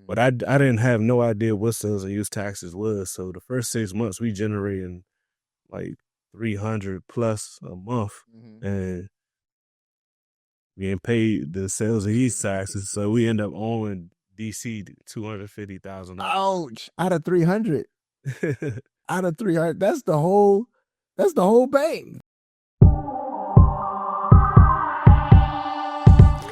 But I didn't have no idea what sales and use taxes was. So the first 6 months we generating like 300 plus a month, and we ain't paid the sales and use taxes. So we end up owing DC $250,000. Ouch! Out of 300. Out of 300. That's the whole bank.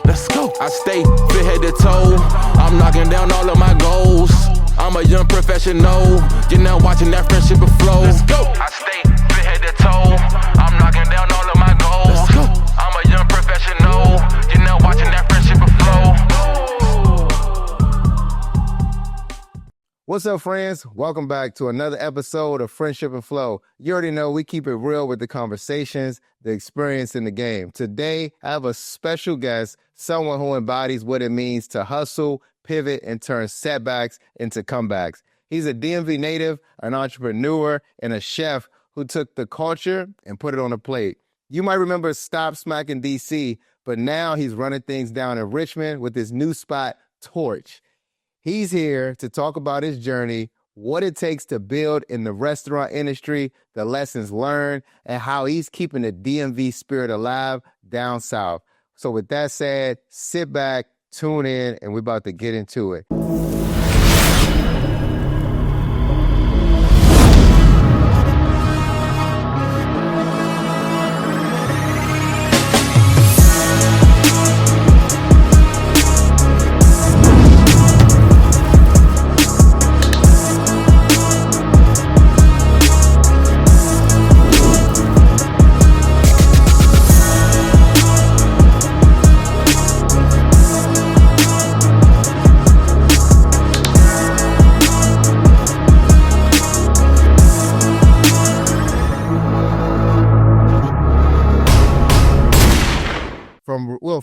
Let's go. I stay fit head to toe. I'm knocking down all of my goals. I'm a young professional. You're now watching that friendship flow. Let's go. I stay fit head to toe. I'm knocking down all of my goals. Let's go. I'm a young professional. You're now watching that friendship flow. What's up, friends? Welcome back to another episode of Friendship and Flow. You already know we keep it real with the conversations, the experience in the game. Today, I have a special guest, someone who embodies what it means to hustle, pivot, and turn setbacks into comebacks. He's a DMV native, an entrepreneur, and a chef who took the culture and put it on a plate. You might remember Stop Smackin DC, but now he's running things down in Richmond with his new spot, Torch. He's here to talk about his journey, what it takes to build in the restaurant industry, the lessons learned, and how he's keeping the DMV spirit alive down south. So with that said, sit back, tune in, and we're about to get into it.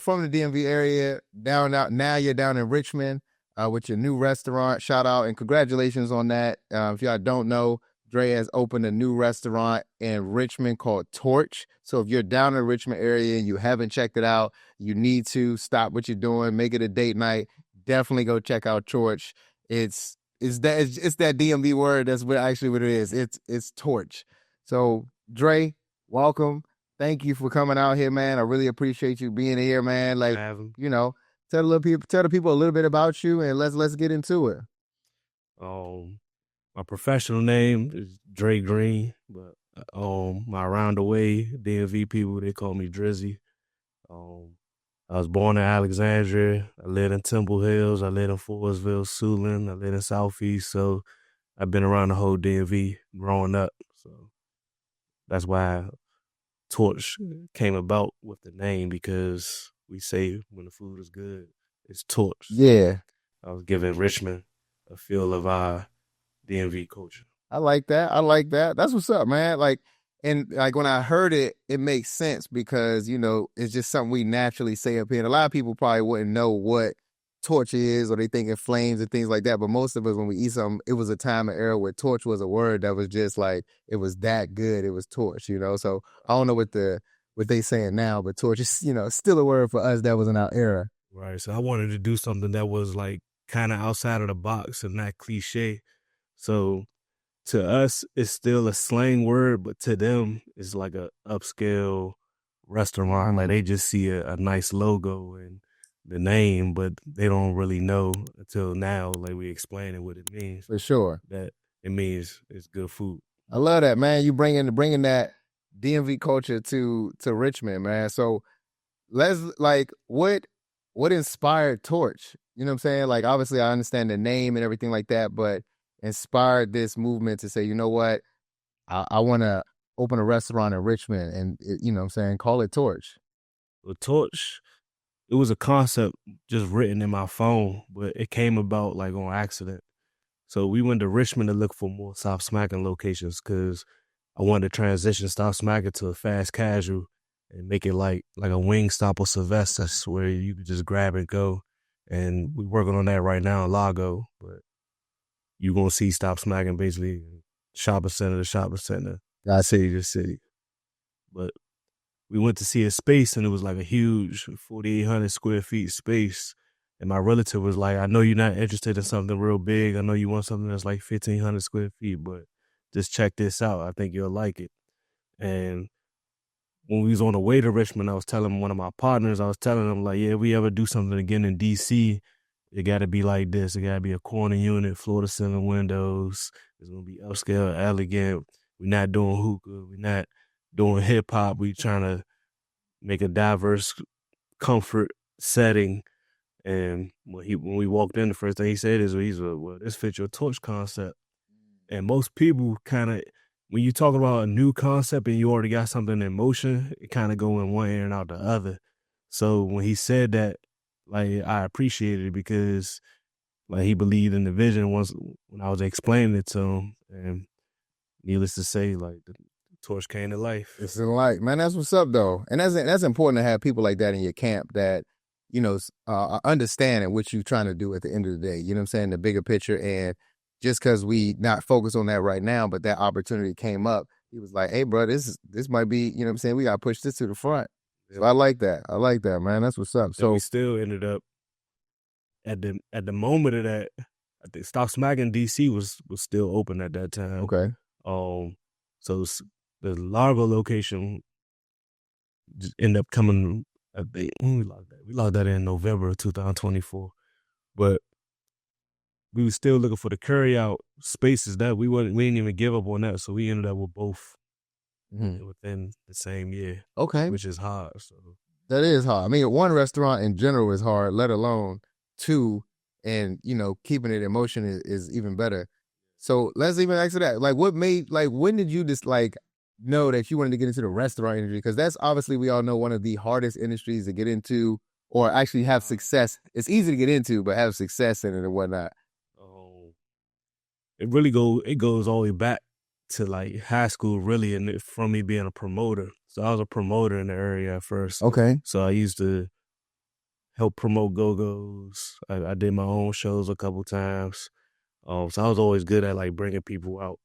From the DMV area down out. Now you're down in Richmond with your new restaurant. Shout out and congratulations on that. If y'all don't know, Dre has opened a new restaurant in Richmond called Torch. So if you're down in the Richmond area and you haven't checked it out, you need to stop what you're doing, make it a date night. Definitely go check out Torch. It's that DMV word. That's what it is. It's Torch. So Dre, welcome. Thank you for coming out here, man. I really appreciate you being here, man. Like, you know, tell the people a little bit about you, and let's get into it. My professional name is Dre Green, but my around the way DMV people, they call me Drizzy. I was born in Alexandria. I lived in Temple Hills. I lived in Forestville, Siouxland. I lived in Southeast. So I've been around the whole DMV growing up. So that's why Torch came about with the name, because we say when the food is good, it's Torch. Yeah. I was giving Richmond a feel of our DMV culture. I like that. That's what's up, man. Like when I heard it, it makes sense because, you know, it's just something we naturally say up here. And a lot of people probably wouldn't know what torch is, or they think in flames and things like that. But most of us, when we eat something, it was a time and era where torch was a word that was just like, it was that good. It was torch, you know? So I don't know what they saying now, but torch is, you know, still a word for us that was in our era. Right. So I wanted to do something that was like kind of outside of the box and not cliche. So to us, it's still a slang word, but to them, it's like a upscale restaurant. Like they just see a nice logo and the name, but they don't really know until now, like we explaining what it means. For sure. That it means it's good food. I love that, man. You bringing that DMV culture to Richmond, man. So let's what inspired Torch? You know what I'm saying? Like, obviously I understand the name and everything like that, but inspired this movement to say, you know what? I want to open a restaurant in Richmond and, you know what I'm saying, call it Torch. Well, Torch, it was a concept just written in my phone, but it came about like on accident. So we went to Richmond to look for more Stop Smackin locations because I wanted to transition Stop Smackin to a fast casual and make it like a wing stop or Sylvester's where you could just grab and go. And we're working on that right now in Lago, but you're going to see Stop Smackin basically shopping center to shopping center, city to city. But we went to see a space and it was like a huge 4,800 square feet space. And my relative was like, I know you're not interested in something real big. I know you want something that's like 1,500 square feet, but just check this out. I think you'll like it. And when we was on the way to Richmond, I was telling one of my partners, I was telling him like, yeah, if we ever do something again in DC, it got to be like this. It got to be a corner unit, floor to ceiling windows. It's going to be upscale, elegant. We're not doing hookah. We're not doing hip hop. We trying to make a diverse comfort setting. And when we walked in, the first thing he said is, well, this fits your torch concept. And most people kind of, when you talk about a new concept and you already got something in motion, it kind of go in one ear and out the other. So when he said that, like, I appreciated it because like he believed in the vision once when I was explaining it to him. And needless to say, like the torch came to life. It's in life, man. That's what's up, though, and that's important to have people like that in your camp that understand what you're trying to do at the end of the day. You know what I'm saying? The bigger picture, and just because we not focused on that right now, but that opportunity came up, he was like, "Hey, bro, this might be, you know what I'm saying? We got to push this to the front." So I like that. I like that, man. That's what's up. So we still ended up at the moment of that. I think Stop Smackin DC was still open at that time. Okay. So the Largo location just ended up coming. We locked that in November of 2024, but we were still looking for the carry out spaces that we didn't even give up on that. So we ended up with both within the same year. Okay. Which is hard. So that is hard. I mean, one restaurant in general is hard, let alone two, and keeping it in motion is even better. So let's even ask that. Like, when did you just know that you wanted to get into the restaurant industry? Because that's obviously, we all know, one of the hardest industries to get into or actually have success. It's easy to get into, but have success in it and whatnot. It really goes all the way back to like high school, really, and from me being a promoter. So I was a promoter in the area at first. Okay. So I used to help promote Go-Go's. I did my own shows a couple times. So I was always good at like bringing people out.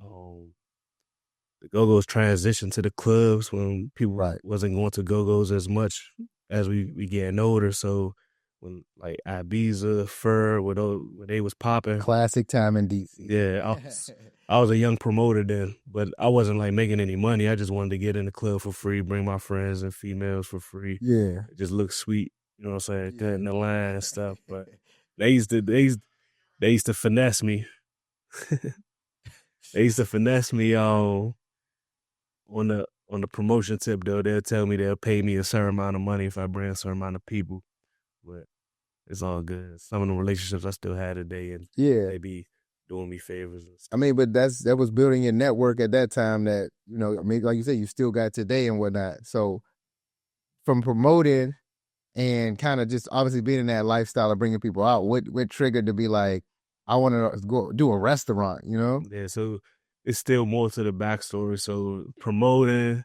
The Go-Go's transitioned to the clubs when people wasn't going to Go-Go's as much as we getting older. So when like Ibiza, Fur, when they was popping. Classic time in DC. Yeah, I was a young promoter then, but I wasn't like making any money. I just wanted to get in the club for free, bring my friends and females for free. Yeah. It just looked sweet, you know what I'm saying? Cutting the line and stuff. But they used to finesse me. They used to finesse me on the promotion tip though. They'll tell me they'll pay me a certain amount of money if I bring a certain amount of people. But it's all good. Some of the relationships I still had today, and they be doing me favors. I mean, but that was building your network at that time that, I mean, like you said, you still got today and whatnot. So from promoting and kind of just obviously being in that lifestyle of bringing people out, what triggered to be like, I want to go do a restaurant, Yeah, so it's still more to the backstory. So promoting,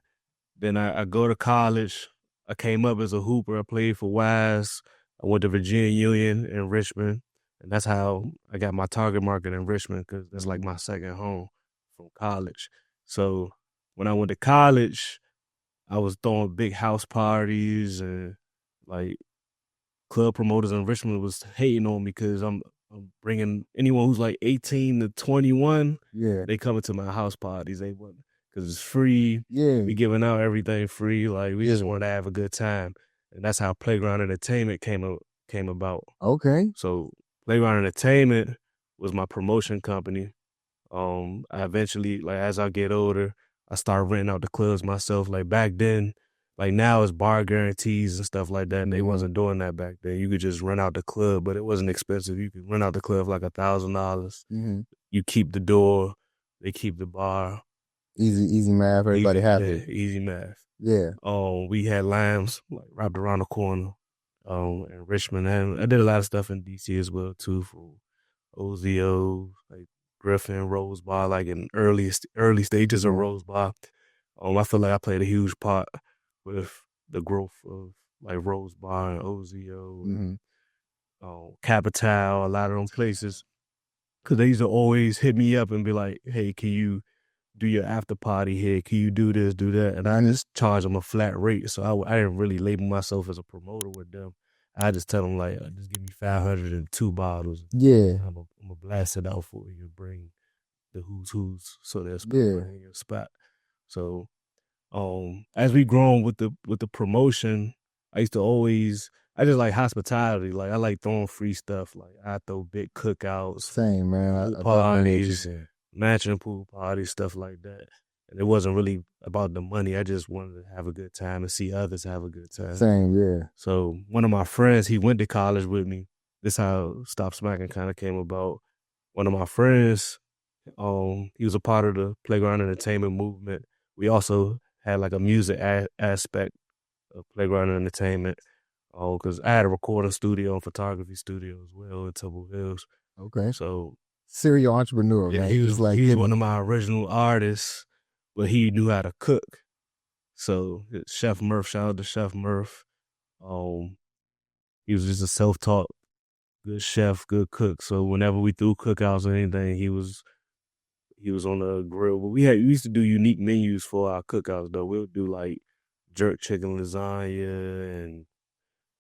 then I go to college. I came up as a hooper. I played for Wise. I went to Virginia Union in Richmond, and that's how I got my target market in Richmond, because that's like my second home from college. So when I went to college, I was throwing big house parties, and like club promoters in Richmond was hating on me because I'm bringing anyone who's like 18 to 21. Yeah, they come into my house parties. They want, because it's free. Yeah, we giving out everything free. Like we just want to have a good time, and that's how Playground Entertainment came about. Okay. So Playground Entertainment was my promotion company. I eventually, like as I get older, I start renting out the clubs myself. Like back then, like now it's bar guarantees and stuff like that. And they wasn't doing that back then. You could just rent out the club, but it wasn't expensive. You could rent out the club for like $1,000. You keep the door, they keep the bar. Easy math. Everybody happy. Yeah, easy math. Yeah. We had Limes like wrapped around the corner. In Richmond, and I did a lot of stuff in DC as well too, for OZO, like Griffin, Rose Bar, like in early stages of Rose Bar. I feel like I played a huge part with the growth of like Rose Bar and OZO, Capital, a lot of them places, because they used to always hit me up and be like, "Hey, can you do your after party here? Can you do this, do that?" And I just charge them a flat rate. So I didn't really label myself as a promoter with them. I just tell them like, just give me 502 bottles. Yeah. I'm gonna blast it out for you. Bring the who's so there's Yeah. in your spot. So, as we grown with the promotion, I used to always I just like hospitality. Like I like throwing free stuff. Like I throw big cookouts, Same, man. pool I definitely know what you're parties, saying. matching pool parties, stuff like that. And it wasn't really about the money. I just wanted to have a good time and see others have a good time. Same, yeah. So one of my friends, he went to college with me. This how Stop Smacking kind of came about. One of my friends, he was a part of the playground entertainment movement. We also had like a music aspect of playground entertainment. Because I had a recording studio and photography studio as well in Temple Hills. Okay. So serial entrepreneur, yeah, man. he was one of my original artists, but he knew how to cook. So Chef Murph, shout out to Chef Murph. He was just a self-taught good chef, good cook. So whenever we threw cookouts or anything, he was on the grill. But we used to do unique menus for our cookouts though. We'll do like jerk chicken lasagna and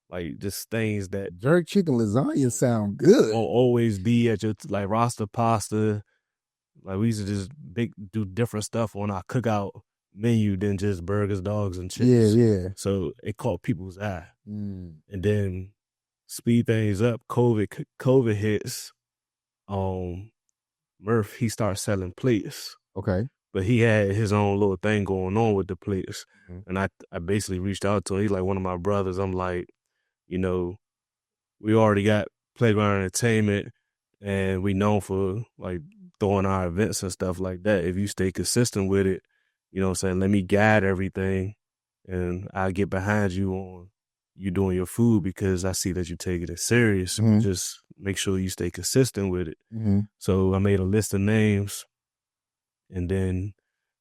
like just things that jerk chicken lasagna sound good. won't always be at your like roster pasta. Like we used to just do different stuff on our cookout menu than just burgers, dogs, and chips. Yeah. So it caught people's eye. Mm. And then speed things up. COVID hits. Murph, he started selling plates. Okay. But he had his own little thing going on with the plates. Mm-hmm. And I basically reached out to him. He's like one of my brothers. I'm like, we already got playground entertainment and we known for like throwing our events and stuff like that. If you stay consistent with it, you know what I'm saying, let me guide everything and I'll get behind you on you doing your food because I see that you taking it serious. Mm-hmm. Just make sure you stay consistent with it. Mm-hmm. So I made a list of names and then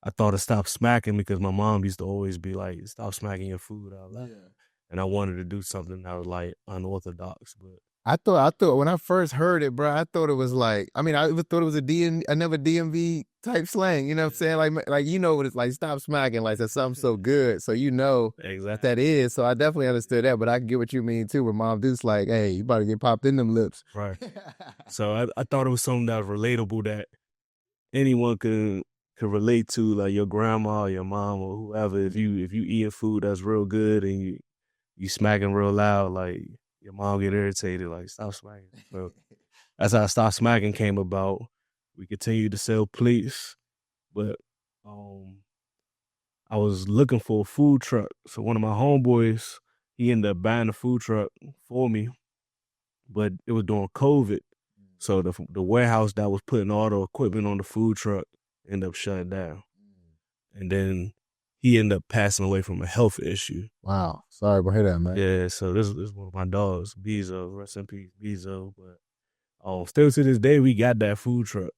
I thought of Stop Smacking because my mom used to always be like, stop smacking your food out loud. Yeah. And I wanted to do something that was like unorthodox, but I thought when I first heard it, bro, I thought it was like, I thought it was another DMV type slang, you know what I'm saying? Like what it's like, stop smacking, like that's something so good. So exactly what that is. So I definitely understood that, but I can get what you mean too, where mom dude's like, hey, you about to get popped in them lips. Right. So I thought it was something that was relatable that anyone could relate to, like your grandma or your mom or whoever. If you eat food that's real good and you smacking real loud, like your mom get irritated, like stop smacking. So that's how Stop Smacking came about. We continued to sell plates, but I was looking for a food truck. So one of my homeboys, he ended up buying a food truck for me, but it was during COVID. So the warehouse that was putting all the equipment on the food truck ended up shutting down. And then he ended up passing away from a health issue. Wow. Sorry to hear that, man. Yeah, so this is one of my dogs, Bezo. Rest in peace, Bezo. But still to this day, we got that food truck.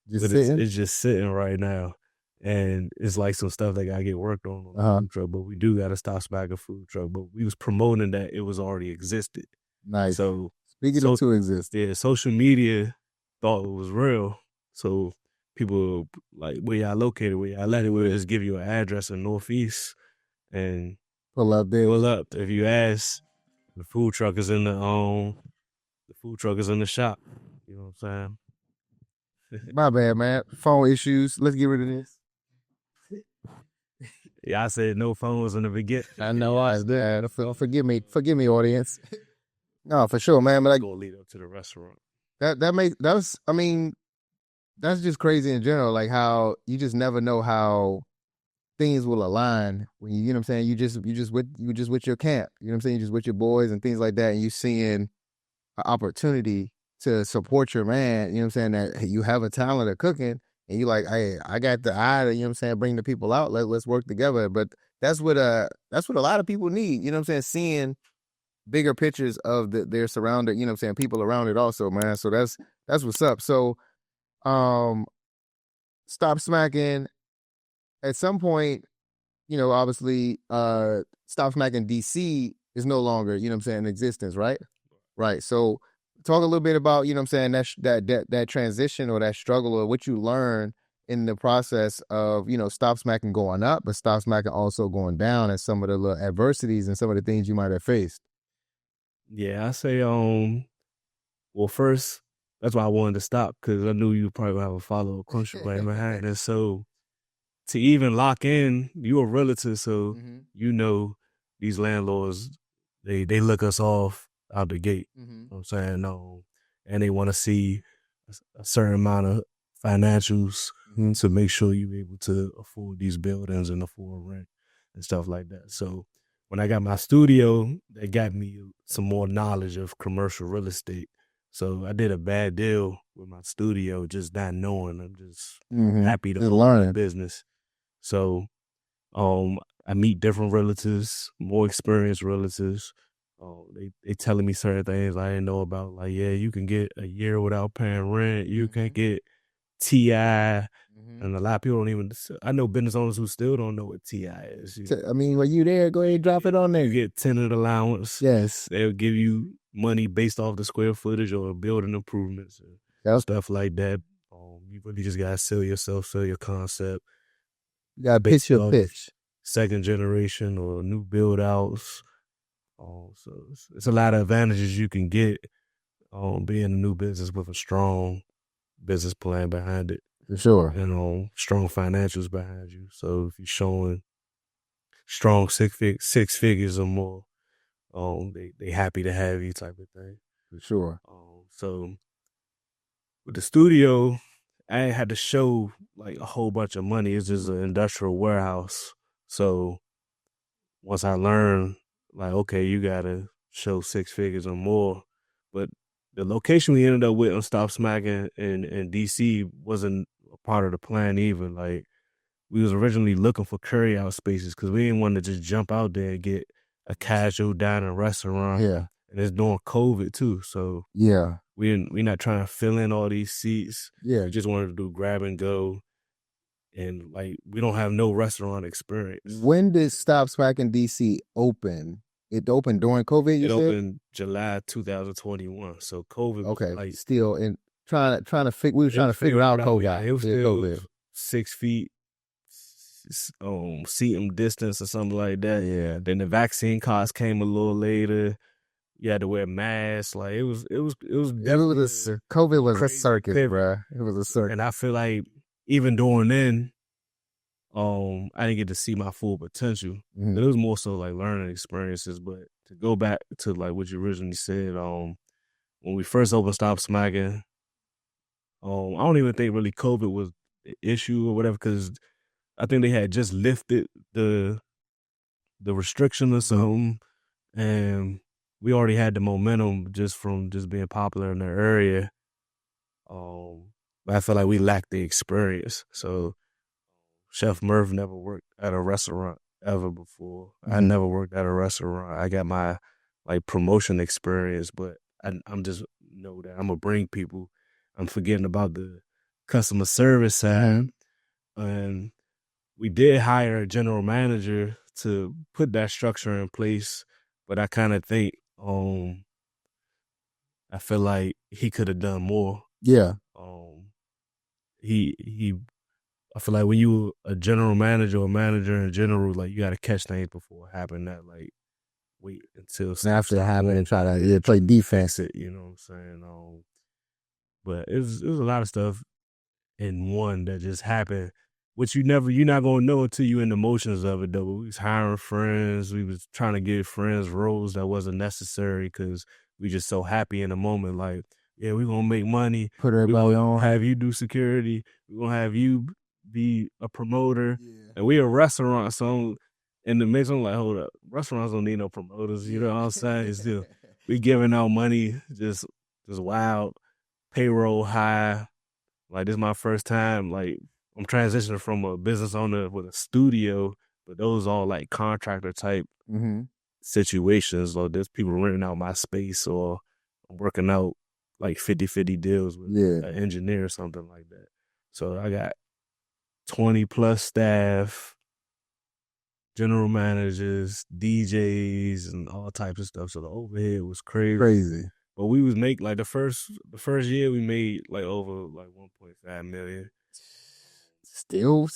It's just sitting right now. And it's like some stuff that got to get worked on the food truck. But we do got to Stop Smacking food truck. But we was promoting that it was already existed. Nice. So speaking of to exist. Yeah, social media thought it was real. So people like, where y'all located, where y'all at it, where just give you an address in Northeast and pull up there. Pull up. If you ask, the food truck is in the shop. You know what I'm saying? My bad, man. Phone issues. Let's get rid of this. Yeah, I said no phones in the beginning. I know I did. Forgive me, audience. No, for sure, man. But like, go lead up to the restaurant. That's just crazy in general. Like how you just never know how things will align when you know what I'm saying. You just with your camp. You know what I'm saying. You just with your boys and things like that, and you seeing an opportunity to support your man. You know what I'm saying. That you have a talent of cooking. And you like, hey, I got the eye to, you know what I'm saying, bring the people out. Let's work together. But that's what a lot of people need. You know what I'm saying? Seeing bigger pictures of their surrounding, you know what I'm saying, people around it also, man. So that's what's up. So Stop Smacking. At some point, you know, obviously, Stop Smacking DC is no longer, you know what I'm saying, in existence, right? Right. So talk a little bit about, you know what I'm saying, that transition or that struggle or what you learned in the process of, you know, Stop Smacking going up, but Stop Smacking also going down and some of the little adversities and some of the things you might have faced. Yeah, I say well, first, that's why I wanted to stop, because I knew you probably would have a follow-up question right behind it. So to even lock in, you're a realtor, so Mm-hmm. you know these landlords, they look us off out the gate. Mm-hmm. You know what I'm saying? No, and they want to see a certain amount of financials to make sure you're able to afford these buildings and afford rent and stuff like that. So when I got my studio, they got me some more knowledge of commercial real estate. So I did a bad deal with my studio, just not knowing. I'm just happy to Just own the learning. business. So I meet different realtors, more experienced realtors. They telling me certain things I didn't know about. Like, yeah, you can get a year without paying rent. You can get TI. And a lot of people don't even. I know business owners who still don't know what TI is. I mean, when you there, go ahead and drop it on there. You get tenant allowance. Yes. They'll give you money based off the square footage or building improvements and Yep. stuff like that. You really just gotta sell yourself, sell your concept. You gotta pitch your pitch. Second generation or new build outs. So it's a lot of advantages you can get being a new business with a strong business plan behind it. For sure. And strong financials behind you. So if you're showing strong six figures or more, they happy to have you type of thing. For sure. So with the studio, I ain't had to show like a whole bunch of money. It's just an industrial warehouse. So once I learned, like, okay, you gotta show 6 figures or more. But the location we ended up with on Stop Smackin in DC wasn't a part of the plan either. Like, we was originally looking for carry out spaces because we didn't want to just jump out there and get a casual dining restaurant. Yeah. And it's during COVID too. So Yeah. we not trying to fill in all these seats. Yeah. We just wanted to do grab and go. And like, we don't have no restaurant experience. When did Stop Smackin DC open? It opened during COVID, you It said? opened July 2021. So COVID was like, still in trying to figure. We were trying to figure out COVID. Yeah, it was still 6 feet, seating distance or something like that. Yeah. Then the vaccine costs came a little later. You had to wear masks. Like, it was COVID was a circus, bruh. It was a circus. And I feel like even during then, I didn't get to see my full potential. It was more so like learning experiences. But to go back to like what you originally said, when we first opened Stop Smackin, I don't even think really COVID was the issue or whatever, because I think they had just lifted the restriction or something, and we already had the momentum just from just being popular in the area. But I feel like we lacked the experience. So Chef Murph never worked at a restaurant ever before. I never worked at a restaurant. I got my like promotion experience, but I'm just know that I'm gonna bring people. I'm forgetting about the customer service side. And we did hire a general manager to put that structure in place, but I kind of think I feel like he could have done more. Yeah. I feel like when you a general manager or manager in general, like, you got to catch things before it happen. Not like wait until after it happened and try to play defense. You know what I'm saying? But it was a lot of stuff in one that just happened, which you're not gonna know until you in the motions of it though. But we was hiring friends, we was trying to give friends roles that wasn't necessary because we just so happy in the moment. Like, yeah, we gonna make money. Put everybody on. Have you do security. We gonna have you be a promoter. Yeah. And we a restaurant, so in the mix, I'm like, hold up, restaurants don't need no promoters. You know what I'm saying? It's still we giving out money, just wild, payroll high. Like, this is my first time. Like, I'm transitioning from a business owner with a studio, but those all like contractor type situations. Like, there's people renting out my space, or I'm working out like 50-50 deals with an engineer or something like that. So I got 20 plus staff, general managers, DJs, and all types of stuff. So the overhead was crazy. But we was make like the first year we made like over like 1.5 million. Still,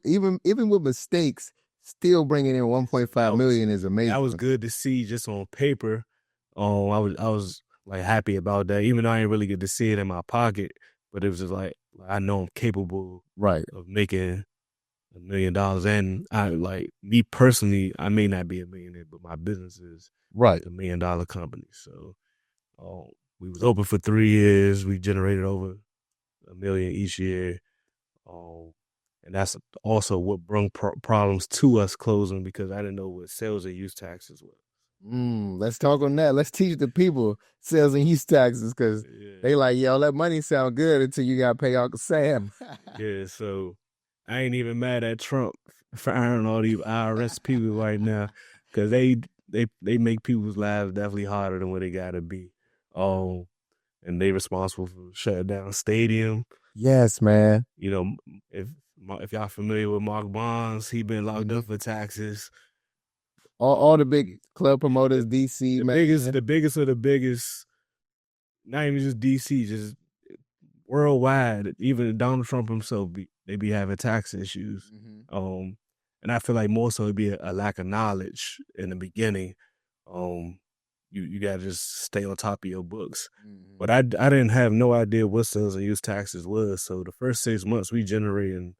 even with mistakes, still bringing in 1.5 million is amazing. That was good to see just on paper. I was like happy about that, even though I didn't really get to see it in my pocket. But it was just like I know I'm capable of making $1 million, and I like me personally. I may not be a millionaire, but my business is a $1 million company. So we was open for 3 years. We generated over $1 million each year. And that's also what brought problems to us closing, because I didn't know what sales and use taxes were. Let's talk on that. Let's teach the people sales and use taxes, because they like, yo, that money sound good until you got to pay Uncle Sam. Yeah, so I ain't even mad at Trump firing all these IRS people right now, because they make people's lives definitely harder than what they got to be. And they responsible for shutting down stadium. Yes, man. You know, if y'all familiar with Mark Bonds, he been locked up for taxes. All the big club promoters, DC, the biggest of the biggest, not even just DC, just worldwide. Even Donald Trump himself, they be having tax issues. And I feel like more so it'd be a lack of knowledge in the beginning. You gotta just stay on top of your books. But I didn't have no idea what sales and use taxes was. So the first 6 months we generating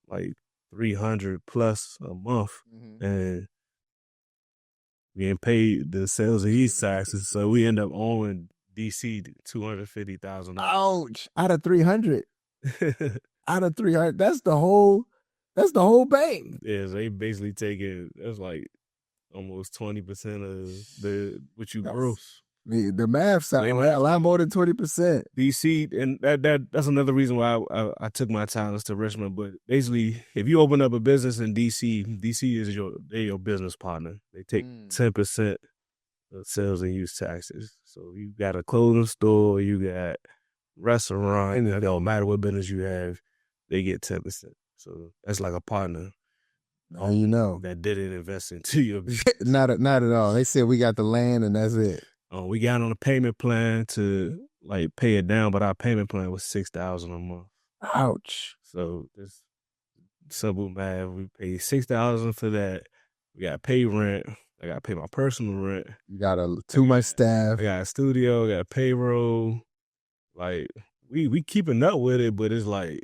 like 300 plus a month, and we ain't paid the sales and use taxes. So we end up owing DC $250,000. Ouch! Out of 300. Out of 300, that's the whole bank. Yeah, so they basically taking, that's like almost 20% of what you gross. The math sounds like a lot more than 20%. DC, and that's another reason why I took my talents to Richmond. But basically, if you open up a business in DC is your business partner. They take 10% of sales and use taxes. So you got a clothing store, you got restaurant, and it don't matter what business you have, they get 10%. So that's like a partner. You know that didn't invest into your business. not at all. They said we got the land and that's it. We got on a payment plan to like pay it down, but our payment plan was $6,000 a month. Ouch! So this simple math, we paid $6,000 for that. We got to pay rent. I got to pay my personal rent. You got too much staff. I got a studio. I got a payroll. Like we keeping up with it, but it's like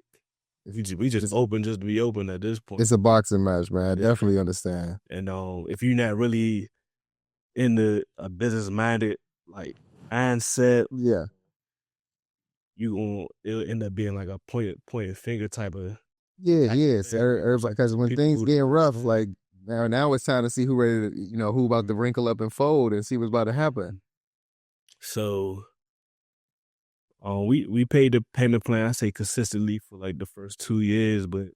we just open just to be open at this point. It's a boxing match, man. I definitely understand. And if you're not really in a business minded like mindset, it'll end up being like a pointed finger type of. Yes. Everybody, because when things get rough, like now it's time to see who ready to, who about to wrinkle up and fold and see what's about to happen. So we paid the payment plan, I say consistently for like the first 2 years, but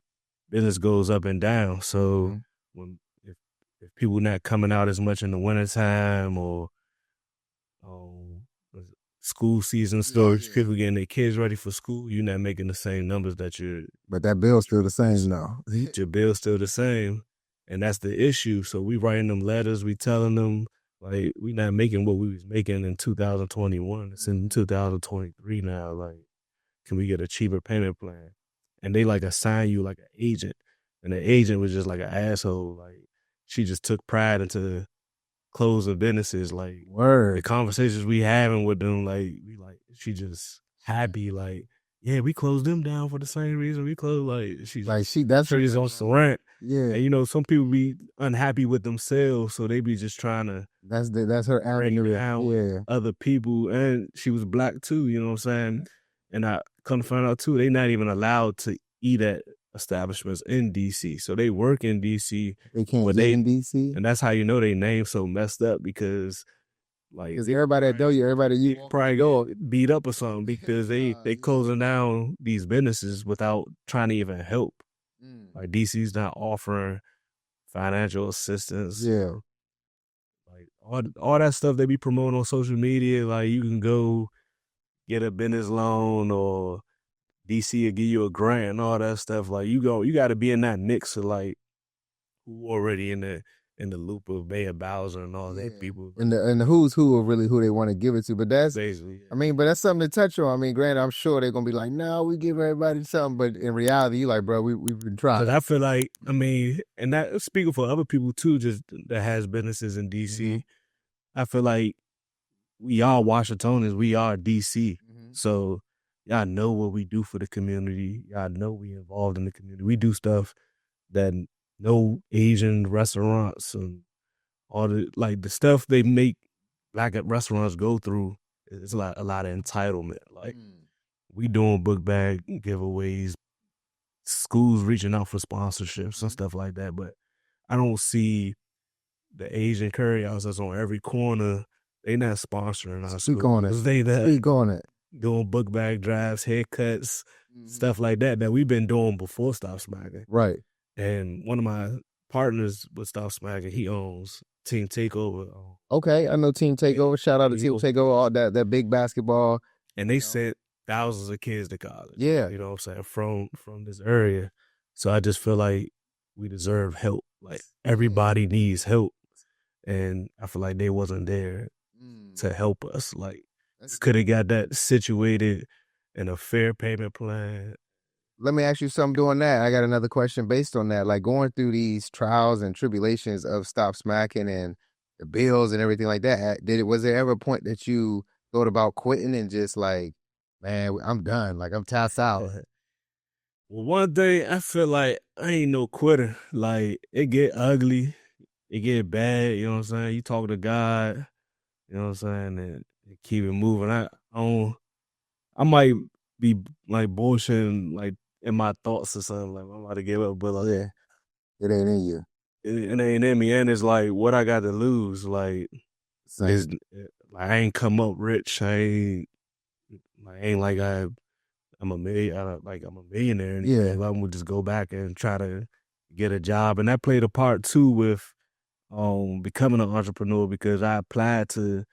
business goes up and down. So if people not coming out as much in the wintertime, or school season starts, people getting their kids ready for school, you're not making the same numbers that but that bill's still the same now. Your bill's still the same. And that's the issue. So we writing them letters, we telling them, like, we not making what we was making in 2021. It's in 2023 now. Like, can we get a cheaper payment plan? And they like assign you like an agent. And the agent was just like an asshole. Like, she just took pride into closing businesses. Like, the conversations we having with them, she just happy. Like, yeah, we closed them down for the same reason we closed. Like, that's her just on some rant. Yeah, and some people be unhappy with themselves, so they be just trying to. That's her avenue. Other people, and she was black too. You know what I'm saying? And I come to find out too, they not even allowed to eat at establishments in DC. So they work in DC. They can't eat in DC, and that's how you know they name so messed up, because. Because everybody that know you, everybody you probably go beat up or something, because they closing down these businesses without trying to even help. Like, DC's not offering financial assistance. Yeah, like all that stuff they be promoting on social media. Like, you can go get a business loan, or DC will give you a grant and all that stuff. Like, you got to be in that mix of like who already in the loop of Mayor Bowser and all that people. And the who's who of really who they want to give it to. But that's, basically, but that's something to touch on. Granted, I'm sure they're going to be like, no, we give everybody something. But in reality, you like, bro, we've been trying. But I feel like, and that speaking for other people too, just that has businesses in DC, I feel like we are Washingtonians, we are DC. Mm-hmm. So y'all know what we do for the community. Y'all know we involved in the community. We do stuff that no Asian restaurants and all the stuff they make black restaurants go through. It's a lot of entitlement. Like we doing book bag giveaways, schools reaching out for sponsorships and stuff like that. But I don't see the Asian curry house that's on every corner. They not sponsoring our Speak school. on it. They that Speak on it. doing book bag drives, haircuts, stuff like that we've been doing before Stop Smacking. Right. And one of my partners with Stop Smacking, he owns Team Takeover. Okay, I know Team Takeover. Shout out to Team Takeover, all that big basketball. And they sent thousands of kids to college. Yeah. You know what I'm saying? From this area. So I just feel like we deserve help. Like everybody needs help. And I feel like they wasn't there to help us. Like could have got that situated in a fair payment plan. Let me ask you something doing that. I got another question based on that. Like going through these trials and tribulations of Stop Smacking and the bills and everything like that. Was there ever a point that you thought about quitting and just like, man, I'm done. Like I'm tapped out. Well, one day I feel like I ain't no quitter. Like it get ugly, it get bad. You know what I'm saying? You talk to God. You know what I'm saying? And keep it moving. I might be like bullshitting like in my thoughts or something. Like I'm about to give up, but like, Yeah, it ain't in you. It ain't in me. And it's like what I got to lose. Like is like I ain't come up rich. I ain't like I'm a millionaire. Or anything. Yeah. I'm gonna just go back and try to get a job, and that played a part too with becoming an entrepreneur because I applied to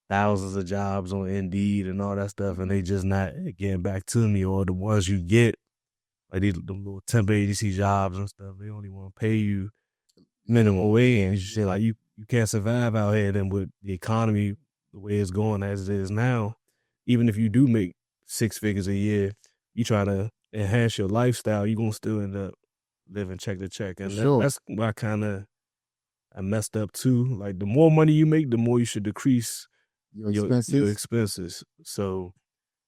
thousands of jobs on Indeed and all that stuff, and they just not getting back to me. Or the ones you get, like these the little temp agency jobs and stuff, they only want to pay you minimum wage, and shit like you can't survive out here. Then with the economy the way it's going as it is now, even if you do make 6 figures a year, you try to enhance your lifestyle, you gonna still end up living check to check, and that's why I messed up too. Like the more money you make, the more you should decrease your expenses. So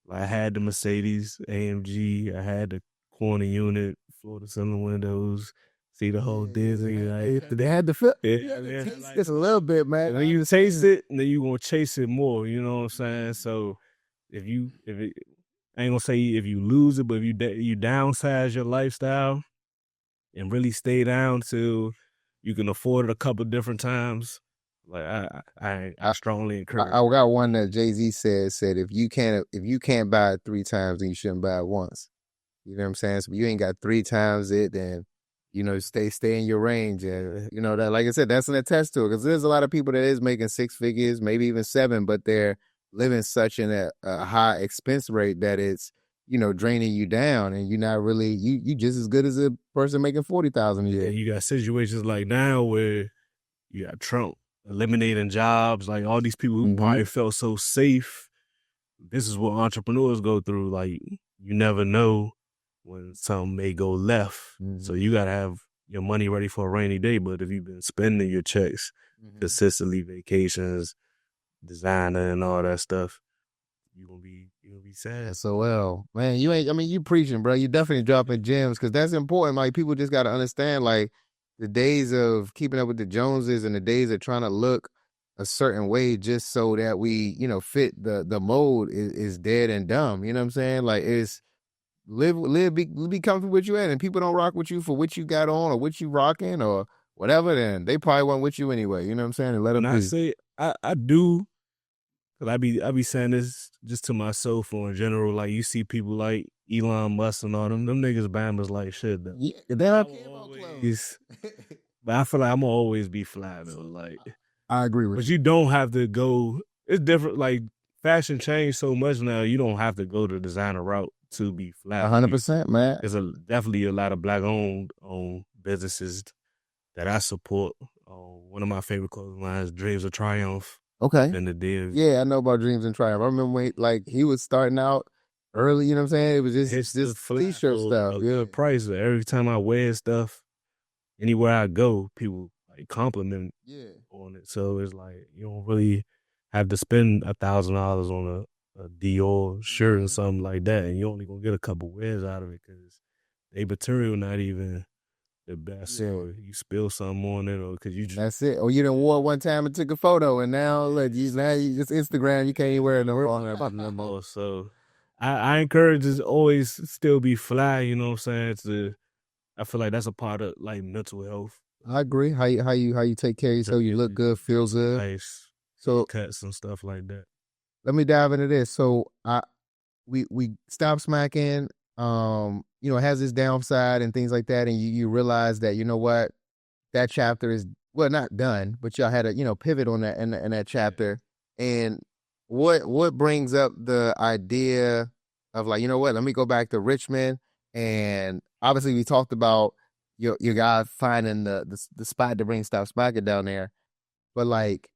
like, I had the Mercedes AMG, I had the corner unit, floor to ceiling windows, see the whole Disney. Like, they had the fit. Yeah. Just a little bit, man. And then you taste it, and then you gonna chase it more. You know what I'm saying? So I ain't gonna say if you lose it, but if you downsize your lifestyle and really stay down till you can afford it a couple different times, like I strongly encourage. I got one that Jay-Z said if you can't buy it 3 times, then you shouldn't buy it once. You know what I'm saying? So if you ain't got 3 times it, then stay in your range, and that, like I said, that's an attest to it, because there's a lot of people that is making 6 figures, maybe even 7, but they're living such in a high expense rate that it's draining you down, and you're not really you just as good as a person making 40,000 a year. Yeah, you got situations like now where you got Trump eliminating jobs, like all these people who probably felt so safe. This is what entrepreneurs go through. Like you never know when something may go left. So you gotta have your money ready for a rainy day. But if you've been spending your checks consistently, vacations, designer, and all that stuff, you're gonna be sad. So well, man, you preaching, bro. You definitely dropping gems, because that's important. Like people just gotta understand, like the days of keeping up with the Joneses and the days of trying to look a certain way just so that we fit the mold is dead and dumb. You know what I'm saying? Like it's be comfortable with you at, and people don't rock with you for what you got on or what you rocking or whatever, then they probably weren't with you anyway. You know what I'm saying? And let them be. I say I do, because I be saying this just to myself or in general. Like you see people like Elon Musk and all them niggas Bama's like shit though. Yeah, they don't care about clothes. But I feel like I'm gonna always be fly though. Like I agree with you. But you don't have to go. It's different. Like fashion changed so much now. You don't have to go the designer route to be flat. 100%, man. There's definitely a lot of black-owned businesses that I support. One of my favorite clothing lines, Dreams of Triumph. Okay. And the Div. Yeah, I know about Dreams and Triumph. I remember when he was starting out early. You know what I'm saying? It was just t-shirt stuff. Good price. Every time I wear stuff, anywhere I go, people like compliment on it. So it's like you don't really have to spend $1,000 on a Dior shirt or something like that, and you only gonna get a couple wears out of it because they material not even the best, or you spill something on it, or because you That's it. Or you done wore it one time and took a photo, and now look, now you just Instagram. You can't even wear it no more. So I encourage to always still be fly. You know what I'm saying? I feel like that's a part of like mental health. I agree. How you take care of yourself? You look good, feel good. Nice. So cuts and stuff like that. let me dive into this. So we stop smacking. You know, it has its downside and things like that, and you realize that, you know what, that chapter is, well, not done, but y'all had a pivot on that in that chapter. And what brings up the idea of, like, you know what, let me go back to Richmond, and obviously we talked about your guy finding the spot to bring Stop Smacking down there, but like,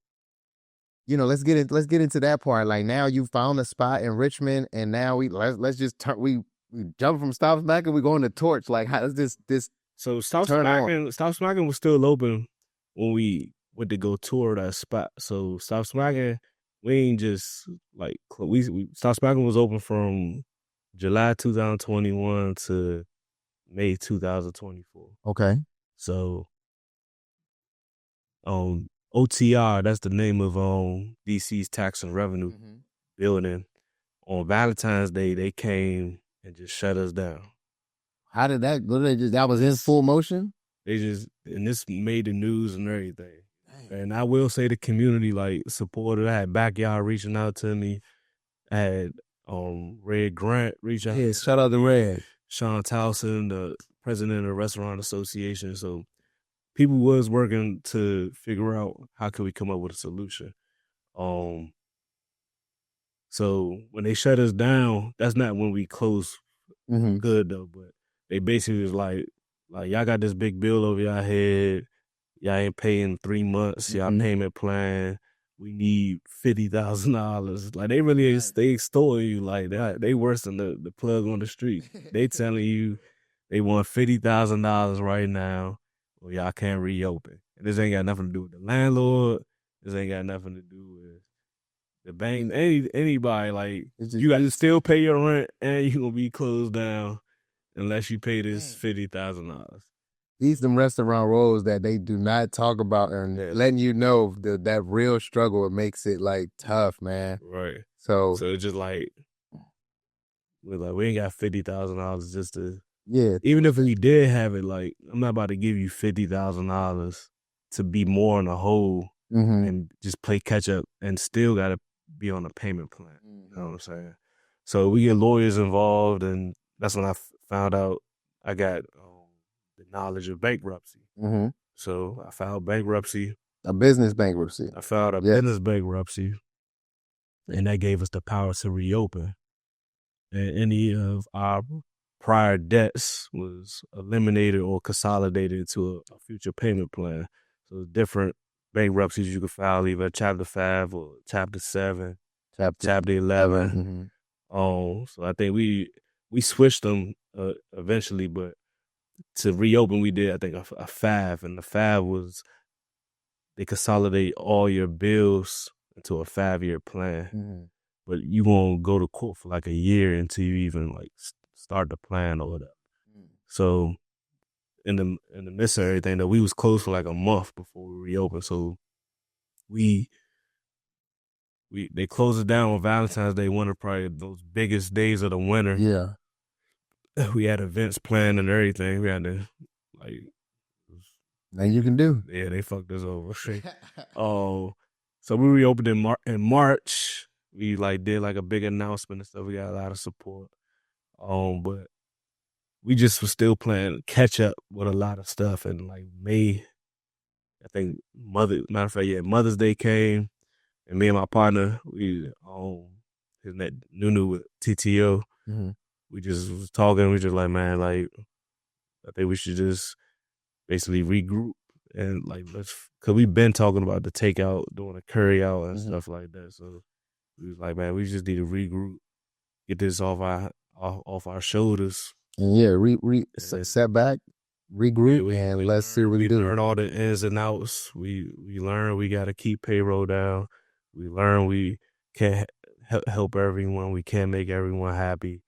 let's get into that part. Like, now you found a spot in Richmond, and now let's just turn, we jump from Stop Smacking, we go into Torch. Like, how does this So Stop turn Smacking was still open when we went to go tour that spot. So Stop Smacking, we ain't just like we Stop Smacking was open from July 2021 to May 2024. Okay. So OTR, that's the name of DC's tax and revenue building. On Valentine's Day, they came and just shut us down. How did that go? That was in full motion? And this made the news and everything. Dang. And I will say the community like supported. I had Backyard reaching out to me. I had Red Grant reach out. Yeah, shout out to Red. Sean Towson, the president of the Restaurant Association. So people was working to figure out how could we come up with a solution. So when they shut us down, that's not when we closed good though, but they basically was like y'all got this big bill over y'all head, y'all ain't paying 3 months, y'all payment plan, we need $50,000. Like, they really they extolling you like that. They worse than the plug on the street. They telling you they want $50,000 right now, or y'all can't reopen. And this ain't got nothing to do with the landlord. This ain't got nothing to do with the bank. Anybody, like, you got to still pay your rent, and you gonna be closed down unless you pay this $50,000. These them restaurant roles that they do not talk about, and letting you know that real struggle, it makes it like tough, man. Right. So it's just like we ain't got $50,000 just to. Yeah. Even if we did have it, like, I'm not about to give you $50,000 to be more on the whole and just play catch up and still got to be on a payment plan. You know what I'm saying? So we get lawyers involved, and that's when I found out I got the knowledge of bankruptcy. So I filed bankruptcy. A business bankruptcy. I filed a business bankruptcy, and that gave us the power to reopen. And any of our prior debts was eliminated or consolidated into a future payment plan. So different bankruptcies you could file, either Chapter 5 or Chapter 7, Chapter 11. So I think we switched them eventually, but to reopen, we did, I think, a 5, and the 5 was they consolidate all your bills into a 5-year plan. But you won't go to court for like a year until you even like start the plan or whatever. So in the midst of everything, though, we was closed for like a month before we reopened. So they closed it down on Valentine's Day, one of probably those biggest days of the winter. Yeah. We had events planned and everything. We had to, like, nothing you can do. Yeah, they fucked us over. So we reopened in March. We like did like a big announcement and stuff. We got a lot of support. But we just was still playing catch up with a lot of stuff. And like May, I think Mother's Day came, and me and my partner, we his name Nunu with TTO. We just was talking. We just like, man, like, I think we should just basically regroup and like cause we've been talking about the takeout, doing a curry out and stuff like that. So we was like, man, we just need to regroup, get this off our shoulders. And set back, regroup, and let's see what we do. Learn all the ins and outs. We learn we got to keep payroll down. We learn we can't help everyone. We can't make everyone happy.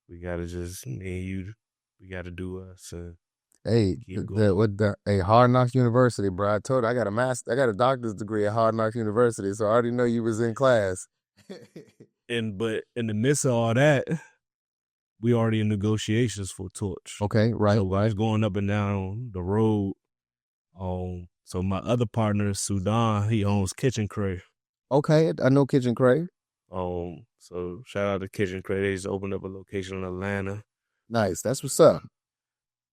We gotta just me and you. We gotta do us and Hey, keep going. Hard Knocks University, bro. I told you I got a doctor's degree at Hard Knocks University, so I already know you was in class. But in the midst of all that, we already in negotiations for Torch. Okay, right, So I was going up and down the road. So my other partner, Sudan, he owns Kitchen Crave. Okay, I know Kitchen Crave. So shout out to Kitchen Crave. They just opened up a location in Atlanta. Nice, that's what's up.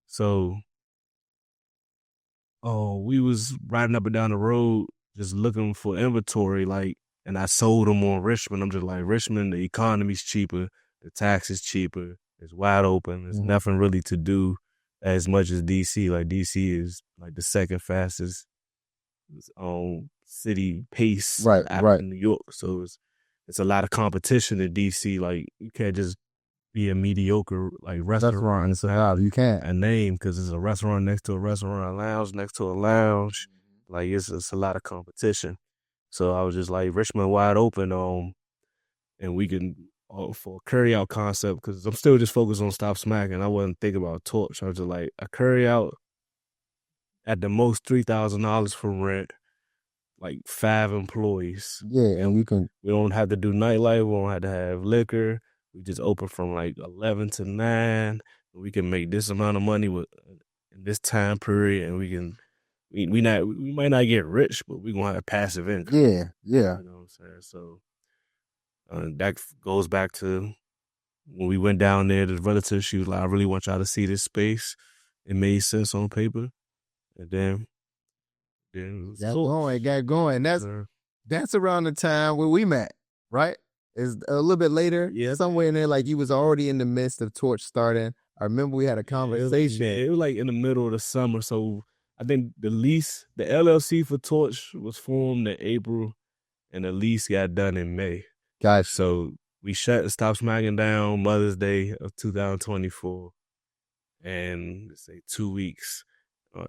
So, we was riding up and down the road just looking for inventory, like, and I sold them on Richmond. I'm just like, Richmond, the economy's cheaper, the tax is cheaper, it's wide open, there's nothing really to do as much as DC. Like, DC is like the second fastest city pace after New York. So it's a lot of competition in DC. Like, you can't just be a mediocre like restaurant and say, you can't a name because it's a restaurant next to a restaurant, a lounge next to a lounge. Like it's a lot of competition. So I was just like, Richmond wide open, and we can for a carry out concept because I'm still just focused on Stop Smacking. I wasn't thinking about Torch. I was just like, a carry out at the most $3,000 for rent, like 5 employees. Yeah, and we don't have to do nightlife. We don't have to have liquor. We just open from like 11 to 9. We can make this amount of money in this time period, and we might not get rich, but we gonna have passive income. Yeah. You know what I'm saying? So that goes back to when we went down there. The relative, she was like, "I really want y'all to see this space." It made sense on paper, and then got going. That's around the time where we met, right? It's a little bit later, somewhere in there, like you was already in the midst of Torch starting. I remember we had a conversation. It was like in the middle of the summer, so I think the LLC for Torch was formed in April, and the lease got done in May. Gotcha. So we shut and stopped smacking down Mother's Day of 2024, and let's say 2 weeks,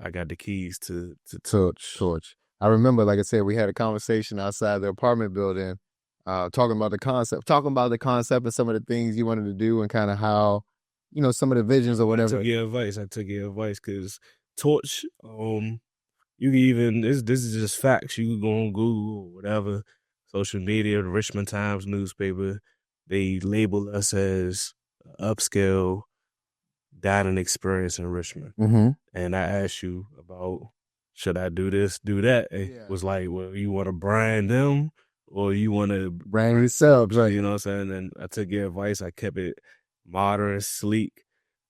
I got the keys to Torch. I remember, like I said, we had a conversation outside the apartment building. Talking about the concept and some of the things you wanted to do and kind of how, some of the visions or whatever. I took your advice because Torch, you can even, this is just facts. You can go on Google or whatever, social media, the Richmond Times newspaper, they label us as upscale dining experience in Richmond. Mm-hmm. And I asked you about, should I do this, do that? It was like, well, you want to brand them? Or you want to brand yourselves, right? You know what I'm saying? And I took your advice. I kept it modern, sleek,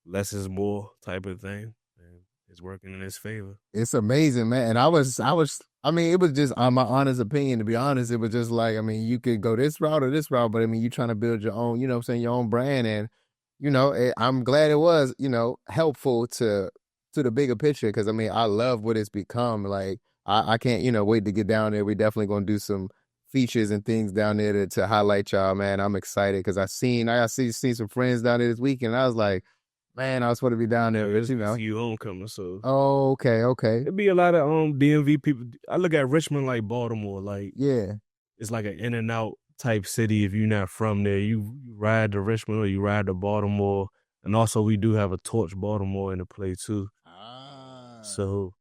less is more type of thing. And it's working in his favor. It's amazing, man. And it was just, on my honest opinion, to be honest, it was just like, you could go this route or this route, but you're trying to build your own, your own brand. And, I'm glad it was, helpful to the bigger picture. Because, I love what it's become. Like, I can't, wait to get down there. We definitely going to do some features and things down there to highlight y'all, man. I'm excited because I seen some friends down there this weekend. I was like, man, I was supposed to be down there. It's you homecoming, so. Oh, okay. It'd be a lot of DMV people. I look at Richmond like Baltimore, like it's like an in and out type city. If you're not from there, you ride to Richmond or you ride to Baltimore, and also we do have a Torch Baltimore in the play too. So